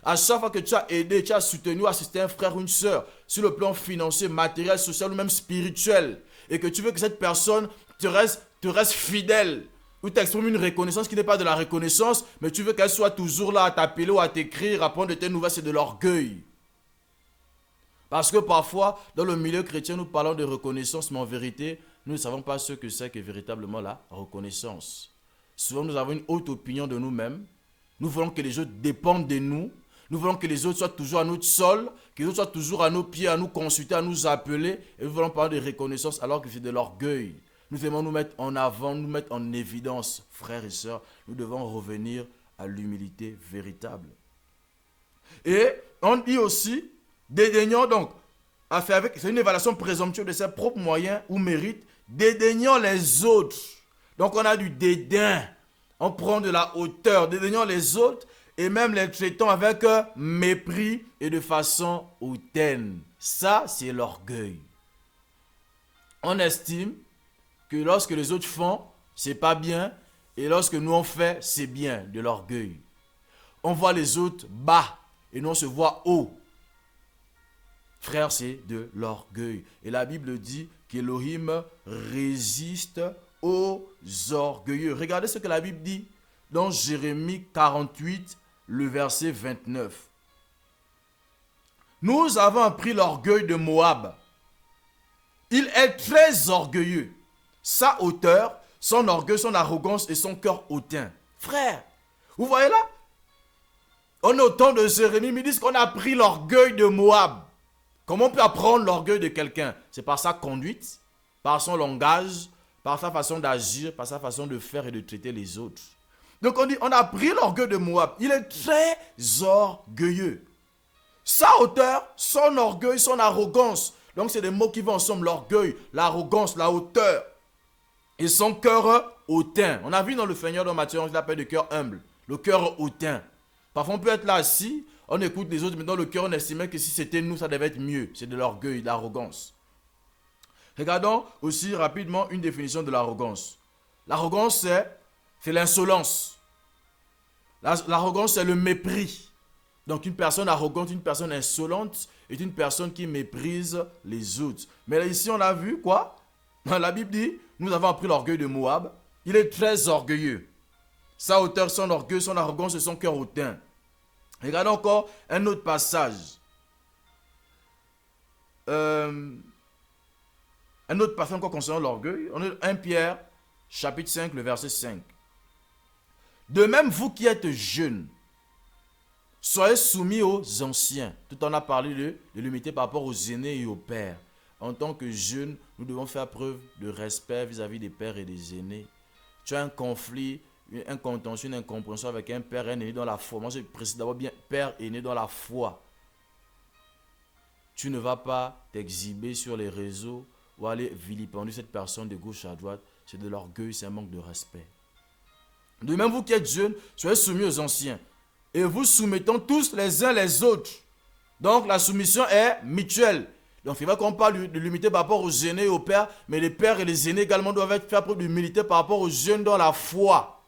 À chaque fois que tu as aidé, tu as soutenu, assisté un frère ou une sœur sur le plan financier, matériel, social ou même spirituel, et que tu veux que cette personne te reste fidèle, ou t'exprimes une reconnaissance qui n'est pas de la reconnaissance, mais tu veux qu'elle soit toujours là à t'appeler ou à t'écrire, à prendre de tes nouvelles, c'est de l'orgueil. Parce que parfois, dans le milieu chrétien, nous parlons de reconnaissance, mais en vérité, nous ne savons pas ce que c'est que véritablement la reconnaissance. Souvent, nous avons une haute opinion de nous-mêmes. Nous voulons que les autres dépendent de nous. Nous voulons que les autres soient toujours à notre sol, que les autres soient toujours à nos pieds, à nous consulter, à nous appeler. Et nous voulons parler de reconnaissance alors que c'est de l'orgueil. Nous aimons nous mettre en avant, nous mettre en évidence. Frères et sœurs, nous devons revenir à l'humilité véritable. Et on dit aussi, dédaignons donc a fait avec, c'est une évaluation présomptueuse de ses propres moyens ou mérites, dédaignant les autres. Donc on a du dédain. On prend de la hauteur, dédaignant les autres et même les traitant avec mépris et de façon hautaine. Ça, c'est l'orgueil. On estime que lorsque les autres font, c'est pas bien, et lorsque nous on fait, c'est bien, de l'orgueil. On voit les autres bas et nous on se voit haut. Frère, c'est de l'orgueil. Et la Bible dit qu'Élohim résiste aux orgueilleux. Regardez ce que la Bible dit dans Jérémie 48, le verset 29. Nous avons appris l'orgueil de Moab. Il est très orgueilleux. Sa hauteur, son orgueil, son arrogance et son cœur hautain. Frère, vous voyez là? On est au temps de Jérémie, ils disent qu'on a appris l'orgueil de Moab. Comment on peut apprendre l'orgueil de quelqu'un? C'est par sa conduite, par son langage, par sa façon d'agir, par sa façon de faire et de traiter les autres. Donc on dit, on a appris l'orgueil de Moab. Il est très orgueilleux. Sa hauteur, son orgueil, son arrogance. Donc c'est des mots qui vont ensemble, l'orgueil, l'arrogance, la hauteur. Et son cœur hautain. On a vu dans le Seigneur dans Matthieu, on l'appelle le cœur humble. Le cœur hautain. Parfois on peut être là assis, on écoute les autres, mais dans le cœur on estimait que si c'était nous, ça devait être mieux. C'est de l'orgueil, de l'arrogance. Regardons aussi rapidement une définition de l'arrogance. L'arrogance, c'est l'insolence. L'arrogance, c'est le mépris. Donc une personne arrogante, une personne insolente est une personne qui méprise les autres. Mais là, ici, on a vu quoi? La Bible dit, nous avons appris l'orgueil de Moab. Il est très orgueilleux. Sa hauteur, son orgueil, son arrogance et son cœur hautain. Regardons encore un autre passage. Un autre passage encore concernant l'orgueil. On est 1 Pierre, chapitre 5, le verset 5. De même, vous qui êtes jeunes, soyez soumis aux anciens. Tout en a parlé de l'humilité par rapport aux aînés et aux pères. En tant que jeunes, nous devons faire preuve de respect vis-à-vis des pères et des aînés. Tu as un conflit, un contentieux, une incompréhension avec un père et un aîné dans la foi. Moi, je précise d'abord bien père et aîné dans la foi. Tu ne vas pas t'exhiber sur les réseaux ou aller vilipender cette personne de gauche à droite. C'est de l'orgueil, c'est un manque de respect. De même, vous qui êtes jeunes, soyez soumis aux anciens. Et vous soumettons tous les uns les autres. Donc la soumission est mutuelle. Donc il va qu'on parle de l'humilité par rapport aux aînés et aux pères, mais les pères et les aînés également doivent faire preuve d'humilité par rapport aux jeunes dans la foi.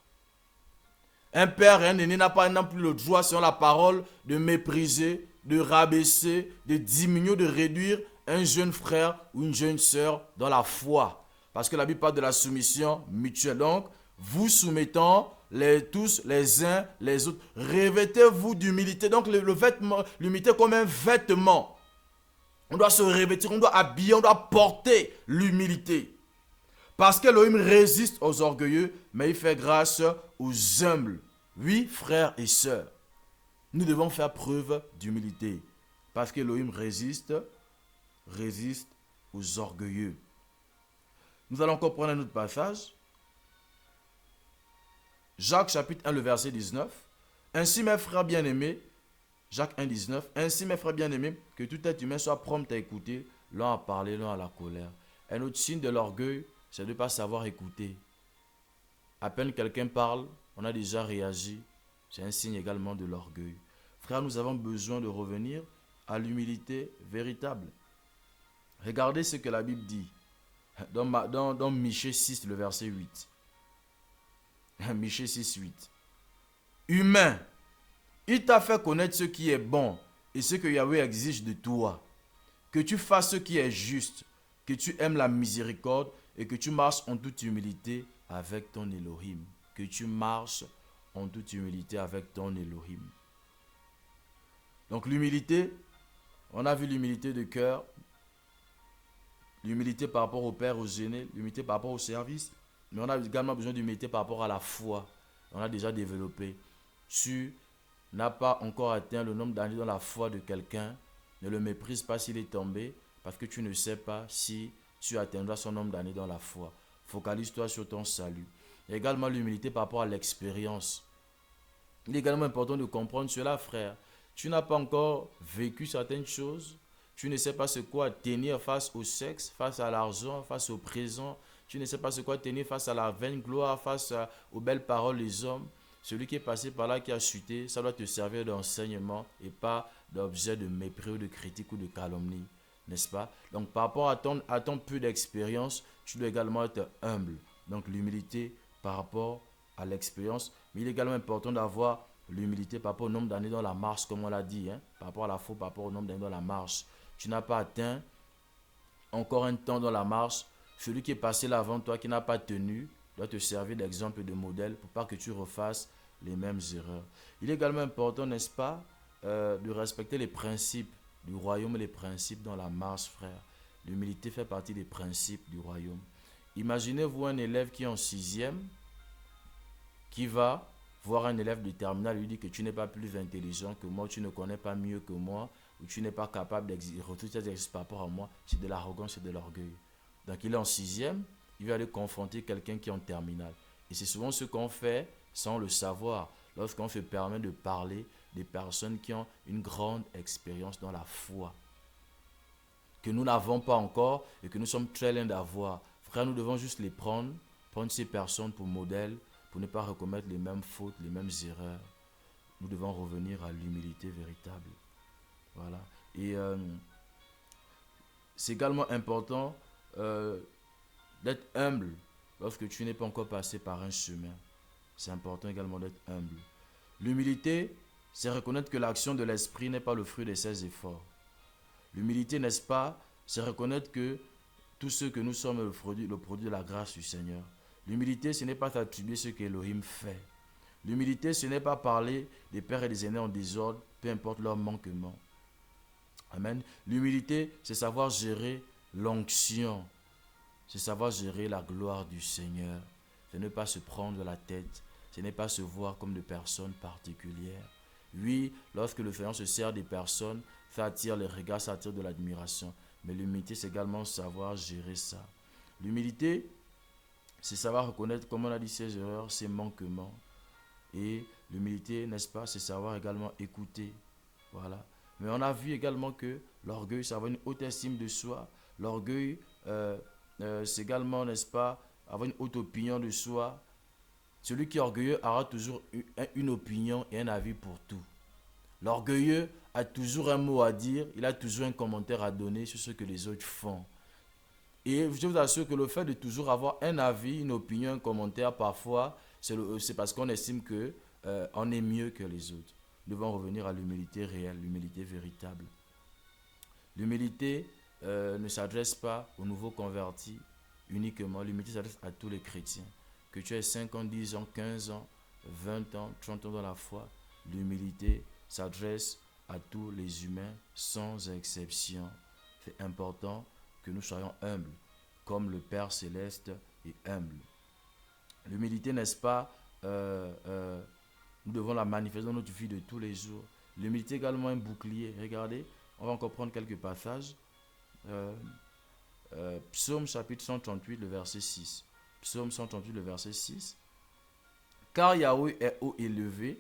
Un père et un aîné n'a pas non plus le droit, selon la parole, de mépriser, de rabaisser, de diminuer, de réduire un jeune frère ou une jeune sœur dans la foi. Parce que la Bible parle de la soumission mutuelle. Donc, vous soumettant tous les uns les autres. Revêtez-vous d'humilité. Donc, l'humilité comme un vêtement. On doit se revêtir, on doit habiller, on doit porter l'humilité. Parce qu'Élohim résiste aux orgueilleux, mais il fait grâce aux humbles. Oui, frères et sœurs, nous devons faire preuve d'humilité. Parce qu'Élohim résiste aux orgueilleux. Nous allons encore prendre un autre passage. Jacques chapitre 1, le verset 19. Ainsi mes frères bien-aimés, Jacques 1, 19. Ainsi mes frères bien-aimés, que tout être humain soit prompt à écouter, l'un à parler, l'un à la colère. Un autre signe de l'orgueil, c'est de ne pas savoir écouter. À peine quelqu'un parle, on a déjà réagi. C'est un signe également de l'orgueil. Frères, nous avons besoin de revenir à l'humilité véritable. Regardez ce que la Bible dit dans Michée 6, le verset 8. Michée 6, 8. Humain, il t'a fait connaître ce qui est bon et ce que Yahweh exige de toi. Que tu fasses ce qui est juste, que tu aimes la miséricorde et que tu marches en toute humilité avec ton Elohim. Que tu marches en toute humilité avec ton Elohim. Donc l'humilité, on a vu l'humilité de cœur, l'humilité par rapport au Père, aux aînés, l'humilité par rapport au service, mais on a également besoin d'humilité par rapport à la foi. On a déjà développé. Tu n'as pas encore atteint le nombre d'années dans la foi de quelqu'un, ne le méprise pas s'il est tombé, parce que tu ne sais pas si tu atteindras son nombre d'années dans la foi. Focalise-toi sur ton salut. Il y a également l'humilité par rapport à l'expérience. Il est également important de comprendre cela, frère. Tu n'as pas encore vécu certaines choses. Tu ne sais pas ce quoi tenir face au sexe, face à l'argent, face au présent. Tu ne sais pas ce quoi tenir face à la vaine gloire, aux belles paroles des hommes. Celui qui est passé par là, qui a chuté, ça doit te servir d'enseignement et pas d'objet de mépris ou de critique ou de calomnie. N'est-ce pas? Donc par rapport à ton peu d'expérience, tu dois également être humble. Donc l'humilité par rapport à l'expérience. Mais il est également important d'avoir l'humilité par rapport au nombre d'années dans la marche, comme on l'a dit. Hein? Par rapport à la foi, par rapport au nombre d'années dans la marche. Tu n'as pas atteint encore un temps dans la marche. Celui qui est passé là avant toi, qui n'a pas tenu, doit te servir d'exemple et de modèle pour pas que tu refasses les mêmes erreurs. Il est également important, n'est-ce pas, de respecter les principes du royaume et les principes dans la marche, frère. L'humilité fait partie des principes du royaume. Imaginez-vous un élève qui est en sixième, qui va voir un élève de terminale, lui dit que tu n'es pas plus intelligent que moi, tu ne connais pas mieux que moi, ou tu n'es pas capable d'exercer tes exercices par rapport à moi. C'est de l'arrogance, c'est de l'orgueil. Donc il est en sixième, il va aller confronter quelqu'un qui est en terminale. Et c'est souvent ce qu'on fait sans le savoir, lorsqu'on se permet de parler des personnes qui ont une grande expérience dans la foi, que nous n'avons pas encore et que nous sommes très loin d'avoir. Frère, nous devons juste prendre ces personnes pour modèle, pour ne pas recommettre les mêmes fautes, les mêmes erreurs. Nous devons revenir à l'humilité véritable. Voilà. Et c'est également important d'être humble lorsque tu n'es pas encore passé par un chemin. C'est important également d'être humble. L'humilité, c'est reconnaître que l'action de l'esprit n'est pas le fruit de ses efforts. L'humilité, n'est-ce pas, c'est reconnaître que tout ce que nous sommes est le produit de la grâce du Seigneur. L'humilité, ce n'est pas t'attribuer ce qu'Élohim fait. L'humilité, ce n'est pas parler des pères et des aînés en désordre, peu importe leur manquement. Amen. L'humilité, c'est savoir gérer l'onction. C'est savoir gérer la gloire du Seigneur. C'est ne pas se prendre la tête. Ce n'est pas se voir comme des personnes particulières. Oui, lorsque le Seigneur se sert des personnes, ça attire les regards, ça attire de l'admiration. Mais l'humilité, c'est également savoir gérer ça. L'humilité, c'est savoir reconnaître, comme on a dit, ses erreurs, ses manquements. Et l'humilité, n'est-ce pas, c'est savoir également écouter. Voilà. Mais on a vu également que l'orgueil, ça avoir une haute estime de soi. L'orgueil, c'est également, n'est-ce pas, avoir une haute opinion de soi. Celui qui est orgueilleux aura toujours une opinion et un avis pour tout. L'orgueilleux a toujours un mot à dire, il a toujours un commentaire à donner sur ce que les autres font. Et je vous assure que le fait de toujours avoir un avis, une opinion, un commentaire, parfois, c'est parce qu'on estime que on est mieux que les autres. Nous devons revenir à l'humilité réelle, l'humilité véritable. L'humilité ne s'adresse pas aux nouveaux convertis uniquement. L'humilité s'adresse à tous les chrétiens. Que tu aies 5 ans, 10 ans, 15 ans, 20 ans, 30 ans dans la foi, l'humilité s'adresse à tous les humains sans exception. C'est important que nous soyons humbles, comme le Père Céleste est humble. L'humilité, n'est-ce pas, nous devons la manifester dans notre vie de tous les jours. L'humilité est également un bouclier. Regardez, on va encore prendre quelques passages. Psaume chapitre 138, le verset 6. Psaume 138, le verset 6. Car Yahweh est haut et élevé,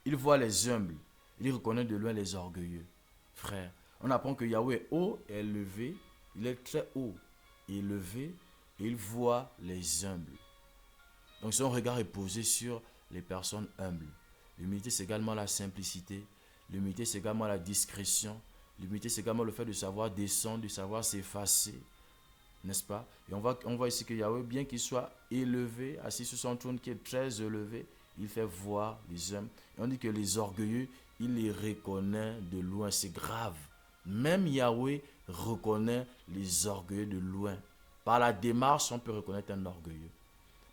il voit les humbles, il reconnaît de loin les orgueilleux. Frère, on apprend que Yahweh est haut et élevé, il est très haut et élevé, et il voit les humbles. Donc son regard est posé sur les personnes humbles. L'humilité, c'est également la simplicité. L'humilité, c'est également la discrétion. L'humilité, c'est également le fait de savoir descendre, de savoir s'effacer. N'est-ce pas? Et on voit ici que Yahweh, bien qu'il soit élevé, assis sur son trône qui est très élevé, il fait voir les hommes. Et on dit que les orgueilleux, il les reconnaît de loin. C'est grave. Même Yahweh reconnaît les orgueilleux de loin. Par la démarche, on peut reconnaître un orgueilleux.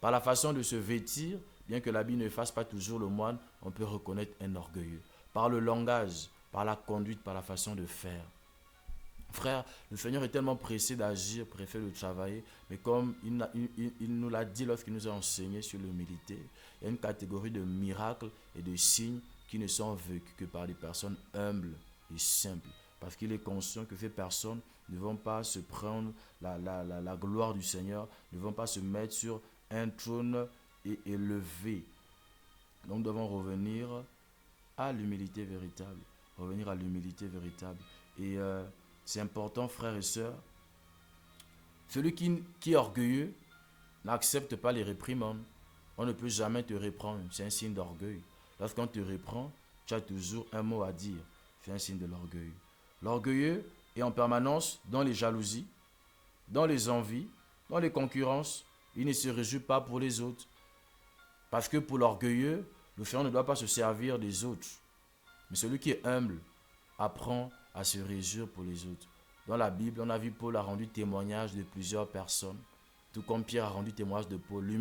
Par la façon de se vêtir, bien que l'habit ne fasse pas toujours le moine, on peut reconnaître un orgueilleux. Par le langage, par la conduite, par la façon de faire. Frère, le Seigneur est tellement pressé d'agir, préfère de travailler, mais comme il nous l'a dit lorsqu'il nous a enseigné sur l'humilité, il y a une catégorie de miracles et de signes qui ne sont vécus que par des personnes humbles et simples. Parce qu'il est conscient que ces personnes ne vont pas se prendre la gloire du Seigneur, ne vont pas se mettre sur un trône élevé. Donc nous devons revenir à l'humilité véritable. Revenir à l'humilité véritable. Et C'est important, frères et sœurs. Celui qui est orgueilleux n'accepte pas les réprimandes. On ne peut jamais te reprendre. C'est un signe d'orgueil. Lorsqu'on te reprend, tu as toujours un mot à dire. C'est un signe de l'orgueil. L'orgueilleux est en permanence dans les jalousies, dans les envies, dans les concurrences. Il ne se réjouit pas pour les autres. Parce que pour l'orgueilleux, le Seigneur ne doit pas se servir des autres. Mais celui qui est humble apprend à se réjouir pour les autres. Dans la Bible, on a vu Paul a rendu témoignage de plusieurs personnes, tout comme Pierre a rendu témoignage de Paul.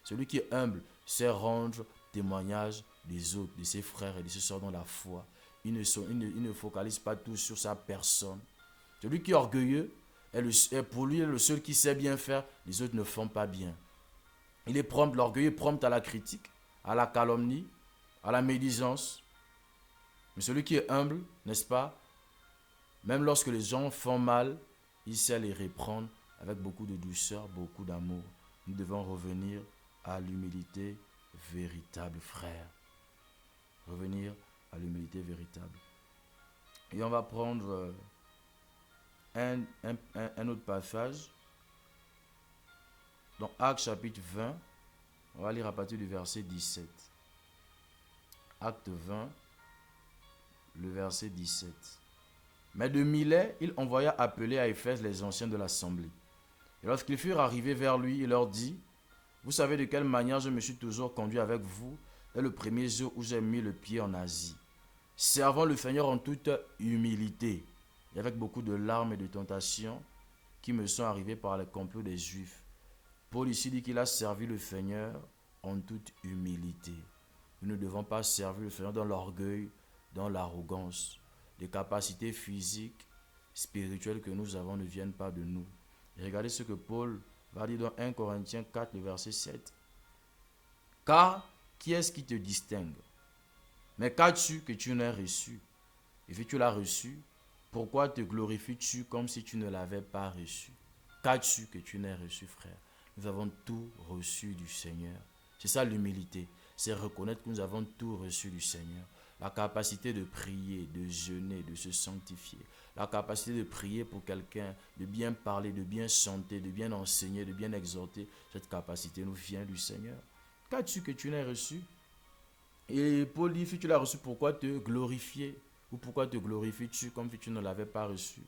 Celui qui est humble sait rendre témoignage des autres, de ses frères et de ses sœurs dans la foi. Il ne focalise pas tout sur sa personne. Celui qui est orgueilleux, pour lui, est le seul qui sait bien faire, les autres ne font pas bien. Il est prompt, l'orgueilleux est prompt à la critique, à la calomnie, à la médisance. Mais celui qui est humble, n'est-ce pas? Même lorsque les gens font mal, il sait les reprendre avec beaucoup de douceur, beaucoup d'amour. Nous devons revenir à l'humilité véritable, frère. Revenir à l'humilité véritable. Et on va prendre un autre passage. Dans Actes chapitre 20, on va lire à partir du verset 17. Acte 20, le verset 17. Mais de Milet, il envoya appeler à Éphèse les anciens de l'assemblée. Et lorsqu'ils furent arrivés vers lui, il leur dit, « Vous savez de quelle manière je me suis toujours conduit avec vous dès le premier jour où j'ai mis le pied en Asie, servant le Seigneur en toute humilité, et avec beaucoup de larmes et de tentations qui me sont arrivées par les complots des Juifs. » Paul ici dit qu'il a servi le Seigneur en toute humilité. Nous ne devons pas servir le Seigneur dans l'orgueil, dans l'arrogance. Les capacités physiques, spirituelles que nous avons ne viennent pas de nous. Et regardez ce que Paul va dire dans 1 Corinthiens 4, le verset 7. « Car qui est-ce qui te distingue? Mais qu'as-tu que tu n'aies reçu? Et si tu l'as reçu, pourquoi te glorifies-tu comme si tu ne l'avais pas reçu? Qu'as-tu que tu n'aies reçu, frère? Nous avons tout reçu du Seigneur. C'est ça l'humilité. C'est reconnaître que nous avons tout reçu du Seigneur. La capacité de prier, de jeûner, de se sanctifier. La capacité de prier pour quelqu'un, de bien parler, de bien chanter, de bien enseigner, de bien exhorter. Cette capacité nous vient du Seigneur. Qu'as-tu que tu n'aies reçu? Et Paul dit, si tu l'as reçu, pourquoi te glorifier? Ou pourquoi te glorifies-tu comme si tu ne l'avais pas reçu?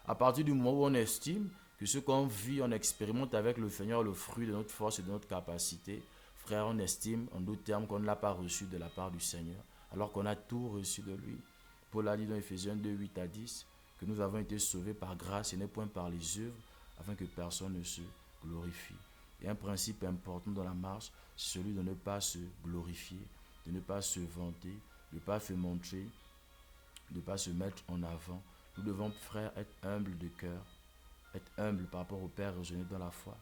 À partir du moment où on estime que ce qu'on vit, on expérimente avec le Seigneur le fruit de notre force et de notre capacité, frère, on estime en d'autres termes qu'on ne l'a pas reçu de la part du Seigneur, alors qu'on a tout reçu de lui. Paul a dit dans Ephésiens 2, 8 à 10, que nous avons été sauvés par grâce et non point par les œuvres, afin que personne ne se glorifie. Et un principe important dans la marche, c'est celui de ne pas se glorifier, de ne pas se vanter, de ne pas se montrer, de ne pas se mettre en avant. Nous devons, frères, être humbles de cœur, être humbles par rapport au Père régénéré dans la foi,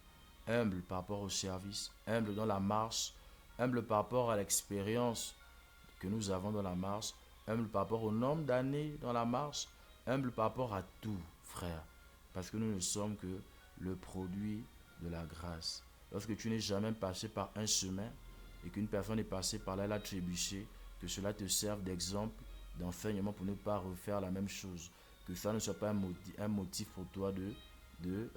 humble par rapport au service, humble dans la marche, humble par rapport à l'expérience que nous avons dans la marche, humble par rapport au nombre d'années dans la marche, humble par rapport à tout, frère, parce que nous ne sommes que le produit de la grâce. Lorsque tu n'es jamais passé par un chemin et qu'une personne est passée par là, elle a trébuché, que cela te serve d'exemple, d'enseignement pour ne pas refaire la même chose, que ça ne soit pas un motif pour toi de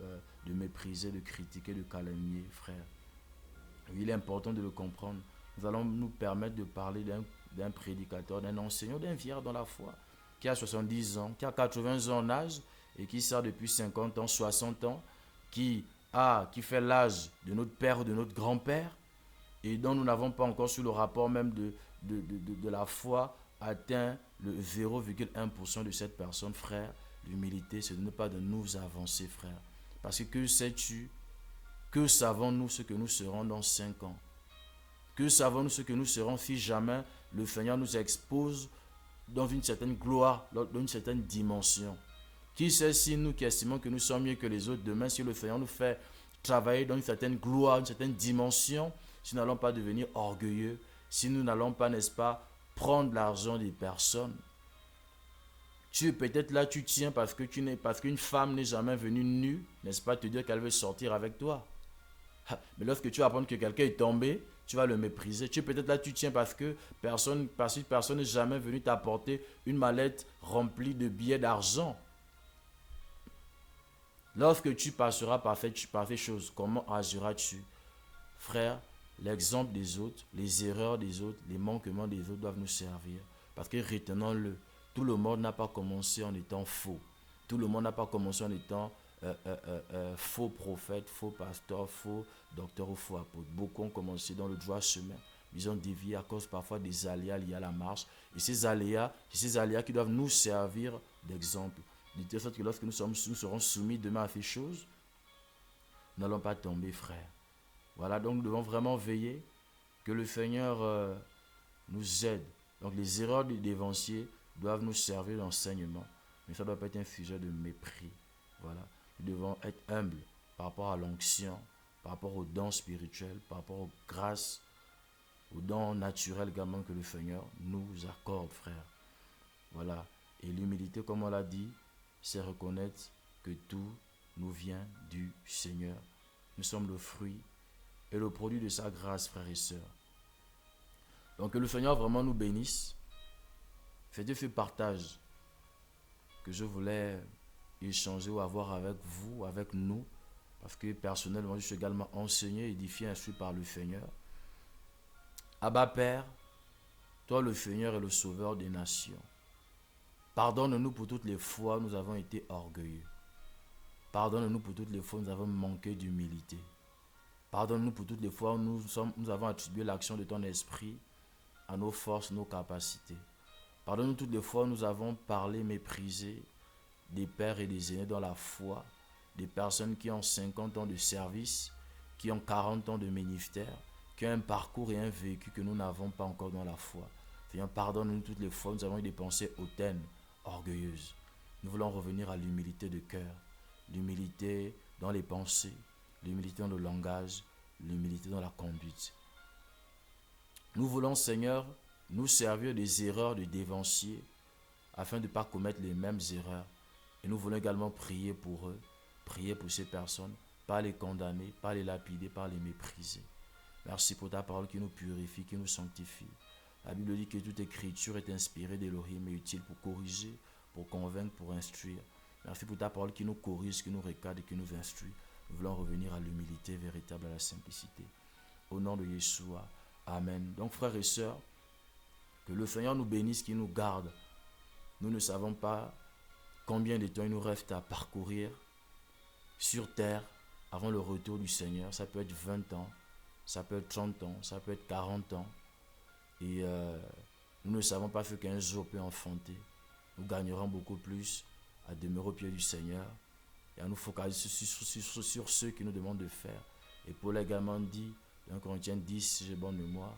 mépriser, de critiquer, de calomnier, frère. Il est important de le comprendre. Nous allons nous permettre de parler d'un prédicateur, d'un enseignant, d'un vieillard dans la foi, qui a 70 ans, qui a 80 ans en âge, et qui sert depuis 50 ans, 60 ans, qui fait l'âge de notre père ou de notre grand-père, et dont nous n'avons pas encore sur le rapport même de la foi atteint le 0,1% de cette personne, frère. L'humilité, c'est de ne pas de nous avancer, frère. Parce que sais-tu, que savons-nous ce que nous serons dans 5 ans? Que savons-nous ce que nous serons si jamais le Seigneur nous expose dans une certaine gloire, dans une certaine dimension? Qui sait si nous qui estimons que nous sommes mieux que les autres, demain si le Seigneur nous fait travailler dans une certaine gloire, une certaine dimension, si nous n'allons pas devenir orgueilleux, si nous n'allons pas, n'est-ce pas, prendre l'argent des personnes. Tu peut-être là, tu tiens parce qu'une femme n'est jamais venue nue, n'est-ce pas, te dire qu'elle veut sortir avec toi. Mais lorsque tu vas apprendre que quelqu'un est tombé, tu vas le mépriser. Tu peut-être là, tu tiens parce que personne n'est jamais venu t'apporter une mallette remplie de billets d'argent. Lorsque tu passeras par fait chose, comment agiras-tu? Frère, l'exemple des autres, les erreurs des autres, les manquements des autres doivent nous servir. Parce que retenons-le, tout le monde n'a pas commencé en étant faux. Tout le monde n'a pas commencé en étant faux prophète, faux pasteur, faux docteur ou faux apôtre. Beaucoup ont commencé dans le droit chemin. Ils ont dévié à cause parfois des aléas liés à la marche. Et ces aléas, c'est ces aléas qui doivent nous servir d'exemple. De telle sorte que lorsque nous serons soumis demain à ces choses, nous n'allons pas tomber, frère. Voilà, donc nous devons vraiment veiller que le Seigneur nous aide. Donc les erreurs du dévancier doivent nous servir d'enseignement, mais ça ne doit pas être un sujet de mépris. Voilà, nous devons être humbles par rapport à l'onction, par rapport aux dons spirituels, par rapport aux grâces, aux dons naturels également que le Seigneur nous accorde, frère. Voilà, et l'humilité, comme on l'a dit, c'est reconnaître que tout nous vient du Seigneur. Nous sommes le fruit et le produit de sa grâce, frères et sœurs. Donc que le Seigneur vraiment nous bénisse. C'était ce partage que je voulais échanger ou avoir avec vous, avec nous, parce que personnellement, je suis également enseigné, édifié, instruit par le Seigneur. Abba Père, toi le Seigneur et le Sauveur des nations, pardonne-nous pour toutes les fois où nous avons été orgueilleux. Pardonne-nous pour toutes les fois où nous avons manqué d'humilité. Pardonne-nous pour toutes les fois où nous avons attribué l'action de ton esprit à nos forces, nos capacités. Pardonne-nous toutes les fois où nous avons parlé, méprisé des pères et des aînés dans la foi, des personnes qui ont 50 ans de service, qui ont 40 ans de ministère, qui ont un parcours et un vécu que nous n'avons pas encore dans la foi. Seigneur, pardonne-nous toutes les fois où nous avons eu des pensées hautaines, orgueilleuses. Nous voulons revenir à l'humilité de cœur, l'humilité dans les pensées, l'humilité dans le langage, l'humilité dans la conduite. Nous voulons, Seigneur, nous servir des erreurs de dévanciers afin de ne pas commettre les mêmes erreurs. Et nous voulons également prier pour eux, prier pour ces personnes, pas les condamner, pas les lapider, pas les mépriser. Merci pour ta parole qui nous purifie, qui nous sanctifie. La Bible dit que toute écriture est inspirée d'Élohim et utile pour corriger, pour convaincre, pour instruire. Merci pour ta parole qui nous corrige, qui nous recadre et qui nous instruit. Nous voulons revenir à l'humilité véritable, à la simplicité. Au nom de Yeshua, amen. Donc frères et sœurs, que le Seigneur nous bénisse, qu'il nous garde. Nous ne savons pas combien de temps il nous reste à parcourir sur terre avant le retour du Seigneur. Ça peut être 20 ans, ça peut être 30 ans, ça peut être 40 ans. Et nous ne savons pas ce qu'un jour peut enfanter. Nous gagnerons beaucoup plus à demeurer au pied du Seigneur et à nous focaliser sur ceux qui nous demandent de faire. Et Paul a également dit, dans Corinthiens 10, si j'ai bonne mémoire,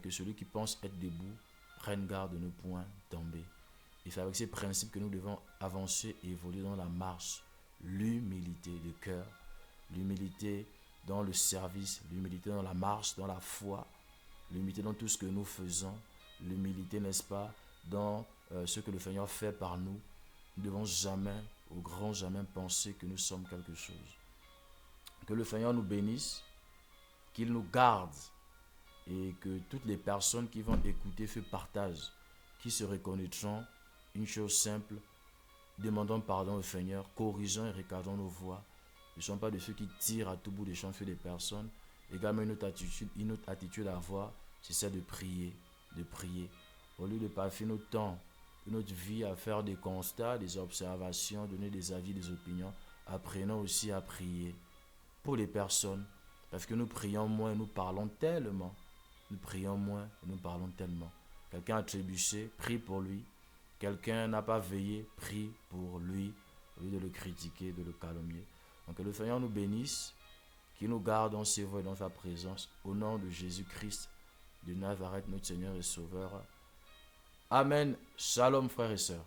que celui qui pense être debout prenne garde de ne point tomber. Et c'est avec ces principes que nous devons avancer et évoluer dans la marche. L'humilité de cœur, l'humilité dans le service, l'humilité dans la marche, dans la foi, l'humilité dans tout ce que nous faisons, l'humilité, n'est-ce pas, dans ce que le Seigneur fait par nous. Nous ne devons jamais, au grand jamais, penser que nous sommes quelque chose. Que le Seigneur nous bénisse, qu'il nous garde et que toutes les personnes qui vont écouter ce partage, qui se reconnaîtront, une chose simple, demandons pardon au Seigneur, corrigeons et recadrons nos voies. Ne sommes pas de ceux qui tirent à tout bout des champs sur des personnes. Également une autre attitude à avoir, c'est celle de prier, de prier. Au lieu de passer notre temps, notre vie à faire des constats, des observations, donner des avis, des opinions, apprenons aussi à prier pour les personnes. Parce que nous prions moins, nous parlons tellement. Nous prions moins et nous parlons tellement. Quelqu'un a trébuché, prie pour lui. Quelqu'un n'a pas veillé, prie pour lui, au lieu de le critiquer, de le calomnier. Donc que le Seigneur nous bénisse, qu'il nous garde dans ses voies et dans sa présence, au nom de Jésus-Christ de Nazareth, notre Seigneur et Sauveur. Amen. Shalom, frères et sœurs.